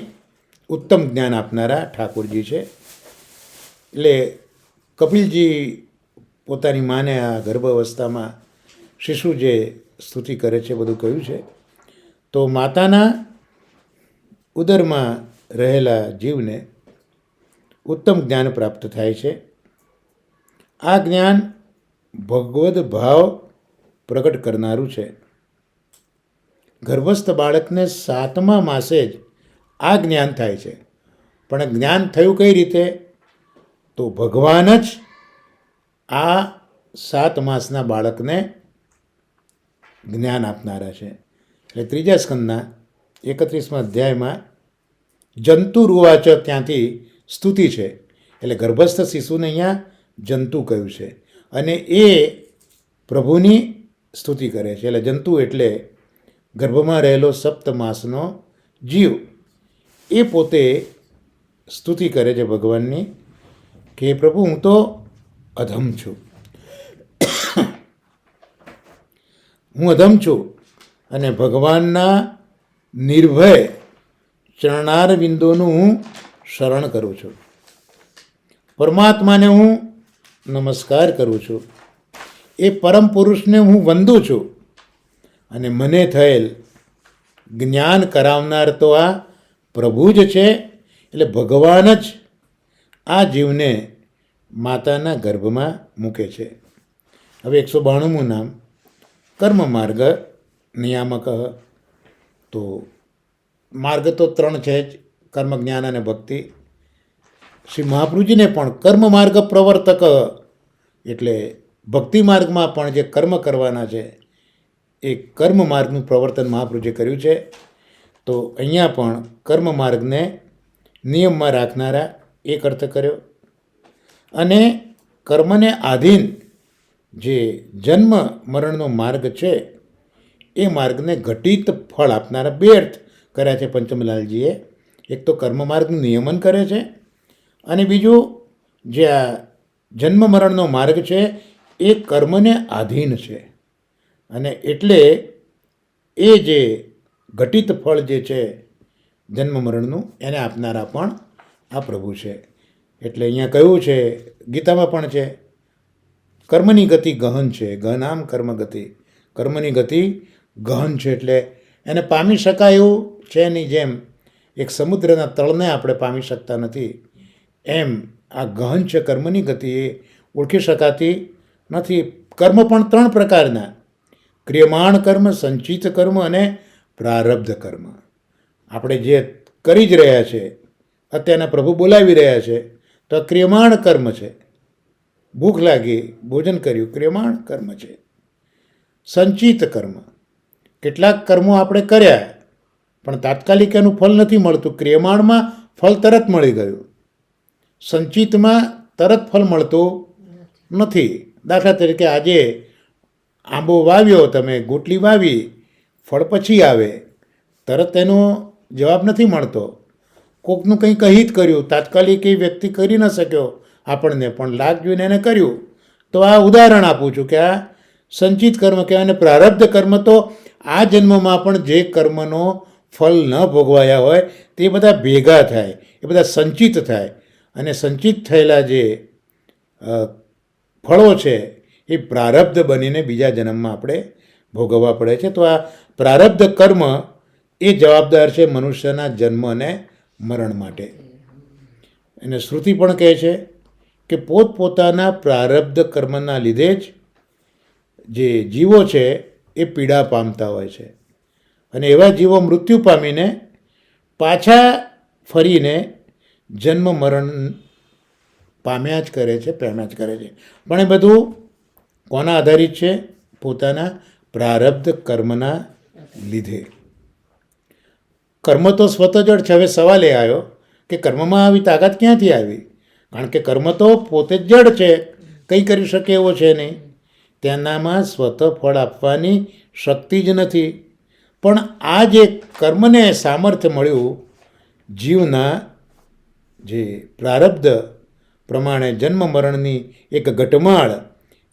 ઉત્તમ જ્ઞાન આપનારા ઠાકોરજી છે. એટલે કપિલજી પોતાની માને આ ગર્ભ અવસ્થામાં શિશુ જે સ્તુતિ કરે છે બધું કહ્યું છે. તો માતાના ઉદરમાં રહેલા જીવને ઉત્તમ જ્ઞાન પ્રાપ્ત થાય છે. આ જ્ઞાન ભગવદ ભાવ પ્રગટ કરનારું છે. ગર્ભસ્થ બાળકને 7મા માસે જ આ જ્ઞાન થાય છે. પણ જ્ઞાન થયું કઈ રીતે? તો ભગવાન જ આ 7 માસના બાળકને જ્ઞાન આપનારા છે. એટલે 3જા સ્કંદના 31મા અધ્યાયમાં જંતુરુવાચ ત્યાંથી સ્તુતિ છે. એટલે ગર્ભસ્થ શિશુને અહીંયા જંતુ કહ્યું છે અને એ પ્રભુની સ્તુતિ કરે છે. એટલે જંતુ એટલે ગર્ભમાં રહેલો 7 માસનો જીવ, એ પોતે સ્તુતિ કરે છે ભગવાનની કે પ્રભુ હું તો અધમ છું, હું અધમ છું અને ભગવાનના નિર્ભય ચરણાર બિંદુનું હું શરણ કરું છું. પરમાત્માને હું નમસ્કાર કરું છું. એ પરમ પુરુષને હું વંદું છું અને મને થયેલ જ્ઞાન કરાવનાર તો આ પ્રભુ જ છે. એટલે ભગવાન જ આ જીવને માતાના ગર્ભમાં મૂકે છે. હવે 192મું નામ કર્મ માર્ગ નિયામક. તો માર્ગ તો 3 છે જ, કર્મ, જ્ઞાન અને ભક્તિ. શ્રી મહાપ્રભુજીને પણ કર્મ માર્ગ પ્રવર્તક, એટલે ભક્તિ માર્ગમાં પણ જે કર્મ કરવાના છે એ કર્મ માર્ગનું પ્રવર્તન મહાપ્રભુજીએ કર્યું છે. તો અહીંયા પણ કર્મ માર્ગને નિયમમાં રાખનારા એક અર્થ કર્યો. અને કર્મને આધીન જે જન્મ મરણનો માર્ગ છે એ માર્ગને ઘટિત ફળ આપનારા 2 અર્થ કર્યા છે પંચમલાલજીએ. એક તો કર્મ માર્ગનું નિયમન કરે છે અને બીજું જે આ જન્મ મરણનો માર્ગ છે એ કર્મને આધીન છે. અને એટલે એ જે ઘટિત ફળ જે છે જન્મ મરણનું એને આપનારા પણ આ પ્રભુ છે. એટલે અહીંયા કહ્યું છે, ગીતામાં પણ છે, કર્મની ગતિ ગહન છે, ગહનામ કર્મ ગતિ. કર્મની ગતિ ગહન છે એટલે એને પામી શકાય એવું છે નહીં. જેમ એક સમુદ્રના તળને આપણે પામી શકતા નથી, એમ આ ગહન છે કર્મની ગતિ, એ ઓળખી શકાતી નથી. કર્મ પણ 3 પ્રકારના: ક્રિયમાણ કર્મ, સંચિત કર્મ અને પ્રારબ્ધ કર્મ. આપણે જે કરી જ રહ્યા છે, અત્યારના પ્રભુ બોલાવી રહ્યા છે, તો આ ક્રિયમાણ કર્મ છે. ભૂખ લાગી, ભોજન કર્યું, ક્રિયમાણ કર્મ છે. સંચિત કર્મ, કેટલાક કર્મો આપણે કર્યા પણ તાત્કાલિક એનું ફળ નથી મળતું. ક્રિયમાણમાં ફળ તરત મળી ગયું, સંચિતમાં તરત ફળ મળતું નથી. દાખલા તરીકે આજે આંબો વાવ્યો, તમે ગોટલી વાવી, ફળ પછી આવે, તરત એનો જવાબ નથી મળતો. કોકનું કંઈ કહી જ કર્યું, તાત્કાલિક એ વ્યક્તિ કરી ન શક્યો આપણને, પણ લાગ જોઈને એને કર્યું. તો આ ઉદાહરણ આપું છું કે આ સંચિત કર્મ કહેવાય. અને પ્રારબ્ધ કર્મ તો આ જન્મમાં પણ જે કર્મનો ફળ ન ભોગવાયા હોય તે બધા ભેગા થાય, એ બધા સંચિત થાય. અને સંચિત થયેલા જે ફળો છે એ પ્રારબ્ધ બનીને બીજા જન્મમાં આપણે ભોગવવા પડે છે. તો આ પ્રારબ્ધ કર્મ એ જવાબદાર છે મનુષ્યના જન્મ અને મરણ માટે. એને શ્રુતિ પણ કહે છે કે પોતપોતાના પ્રારબ્ધ કર્મના લીધે જ જે જીવો છે એ પીડા પામતા હોય છે અને એવા જીવો મૃત્યુ પામીને પાછા ફરીને જન્મ મરણ પામ્યા જ કરે છે પણ એ બધું કોના આધારિત છે? પોતાના પ્રારબ્ધ કર્મના લીધે. કર્મ તો સ્વતઃ જડ છે. હવે સવાલ એ આવ્યો કે કર્મમાં આવી તાકાત ક્યાંથી આવી? કારણ કે કર્મ તો પોતે જ જડ છે, કંઈ કરી શકે એવો છે નહીં. તેનામાં સ્વતઃ ફળ આપવાની શક્તિ જ નથી. પણ આ જે કર્મને સામર્થ્ય મળ્યું, જીવના જે પ્રારબ્ધ પ્રમાણે જન્મ મરણની એક ઘટમાળ,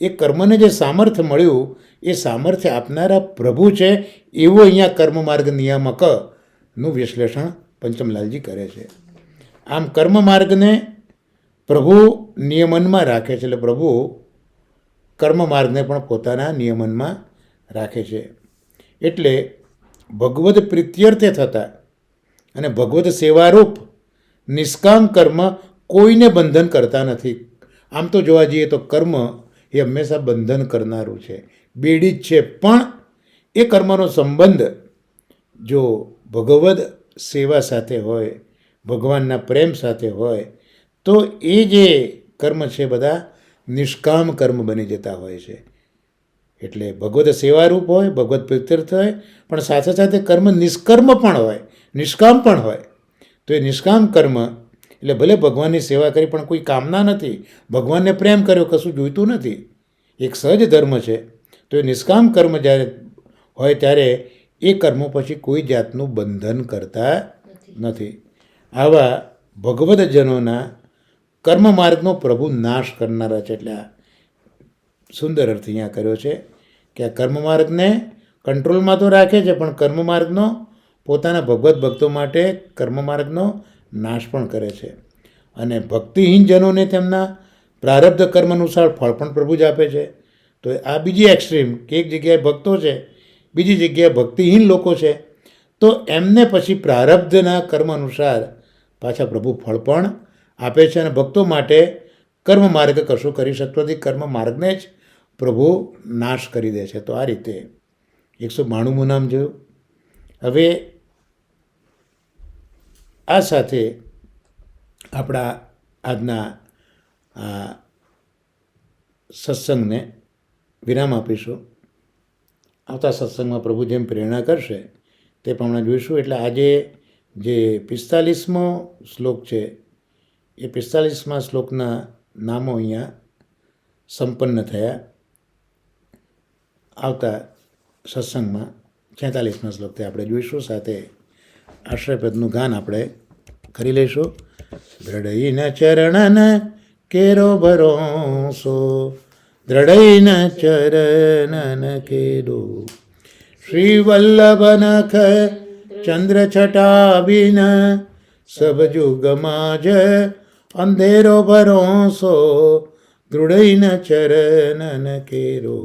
એ કર્મને જે સામર્થ્ય મળ્યું, એ સામર્થ્ય આપનારા પ્રભુ છે, એવું અહીંયા કર્મ માર્ગ નિયામકનું વિશ્લેષણ પંચમલાલજી કરે છે. આમ કર્મ માર્ગને પ્રભુ નિયમનમાં રાખે છે, એટલે પ્રભુ કર્મ માર્ગને પણ પોતાના નિયમનમાં રાખે છે. એટલે ભગવદ પ્રીત્યર્થે થતા અને ભગવદ સેવારૂપ નિષ્કામ કર્મ કોઈને બંધન કરતા નથી. આમ તો જોવા જઈએ તો કર્મ એ હંમેશા બંધન કરનારું છે, બેડી જ છે. પણ એ કર્મનો સંબંધ જો ભગવદ સેવા સાથે હોય, ભગવાનના પ્રેમ સાથે હોય, તો એ જે કર્મ છે બધા નિષ્કામ કર્મ બની જતા હોય છે. એટલે ભગવદ સેવારૂપ હોય, ભગવદ પ્રીત્યર્થ હોય, પણ સાથે સાથે કર્મ નિષ્કર્મ પણ હોય, નિષ્કામ પણ હોય. તો એ નિષ્કામ કર્મ એટલે ભલે ભગવાનની સેવા કરી પણ કોઈ કામના નથી, ભગવાનને પ્રેમ કર્યો, કશું જોઈતું નથી, એક સહજ ધર્મ છે. તો એ નિષ્કામ કર્મ જ્યારે હોય ત્યારે એ કર્મો પછી કોઈ જાતનું બંધન કરતા નથી. આવા ભગવદજનોના કર્મ માર્ગનો પ્રભુ નાશ કરનારા છે. એટલે આ સુંદર અર્થ અહીંયા કર્યો છે કે આ કર્મ માર્ગને કંટ્રોલમાં તો રાખે છે, પણ કર્મ માર્ગનો પોતાના ભગવત ભક્તો માટે કર્મ માર્ગનો નાશ પણ કરે છે. અને ભક્તિહીન જનોને તેમના પ્રારબ્ધ કર્મ અનુસાર ફળ પણ પ્રભુ જ આપે છે. તો આ બીજી એક્સ્ટ્રીમ કે એક જગ્યાએ ભક્તો છે, બીજી જગ્યાએ ભક્તિહીન લોકો છે, તો એમને પછી પ્રારબ્ધના કર્મ અનુસાર પાછા પ્રભુ ફળ પણ આપે છે. અને ભક્તો માટે કર્મ માર્ગ કશું કરી શકતો નથી, કર્મ માર્ગને જ પ્રભુ નાશ કરી દે છે. તો આ રીતે 192મું નામ જોયું. હવે આ સાથે આપણા આજના આ સત્સંગને વિરામ આપીશું. આવતા સત્સંગમાં પ્રભુ જેમ પ્રેરણા કરશે તે પ્રમાણે જોઈશું. એટલે આજે જે 45મો શ્લોક છે, એ 45મા શ્લોકના નામો અહીંયા સંપન્ન થયા. આવતા સત્સંગમાં 46મા શ્લોકથી આપણે જોઈશું. સાથે આશ્રયપદનું ગાન આપણે કરી લઈશું. દ્રઢઈન ચરણન કેરો ભરોસો, દ્રઢઈન ચરણન કેરો, શ્રી વલ્લભનખ ચંદ્ર છટાબિન, સબ જુગમાં જ અંધેરો ભરોસો, દૃઢઈન ચરણન કેરો,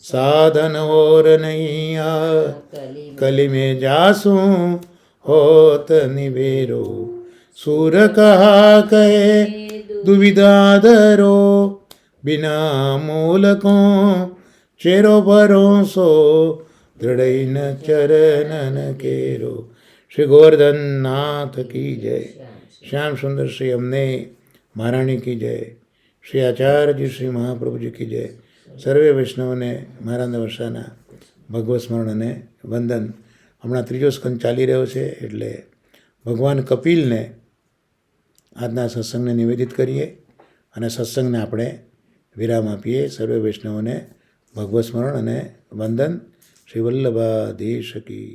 સાધન ઓર નહીં આ કલી में जासूं होत निवेरो, सूर कहा कहे दुविधा धरो, बिना मूल को चेरो भरोसो, दृढ़ चरणन केरो. श्री गोवर्धन नाथ की जय. श्याम सुंदर श्री अमने महारानी की जय. श्री आचार्य श्री महाप्रभु जी की जय. સર્વે વૈષ્ણવને મારા વર્ષાના ભગવત સ્મરણ અને વંદન. હમણાં ત્રીજો સ્કંદ ચાલી રહ્યો છે, એટલે ભગવાન કપિલને આજના સત્સંગને નિવેદિત કરીએ અને સત્સંગને આપણે વિરામ આપીએ. સર્વે વૈષ્ણવોને ભગવત સ્મરણ અને વંદન. શ્રી વલ્લભાધીશ કી.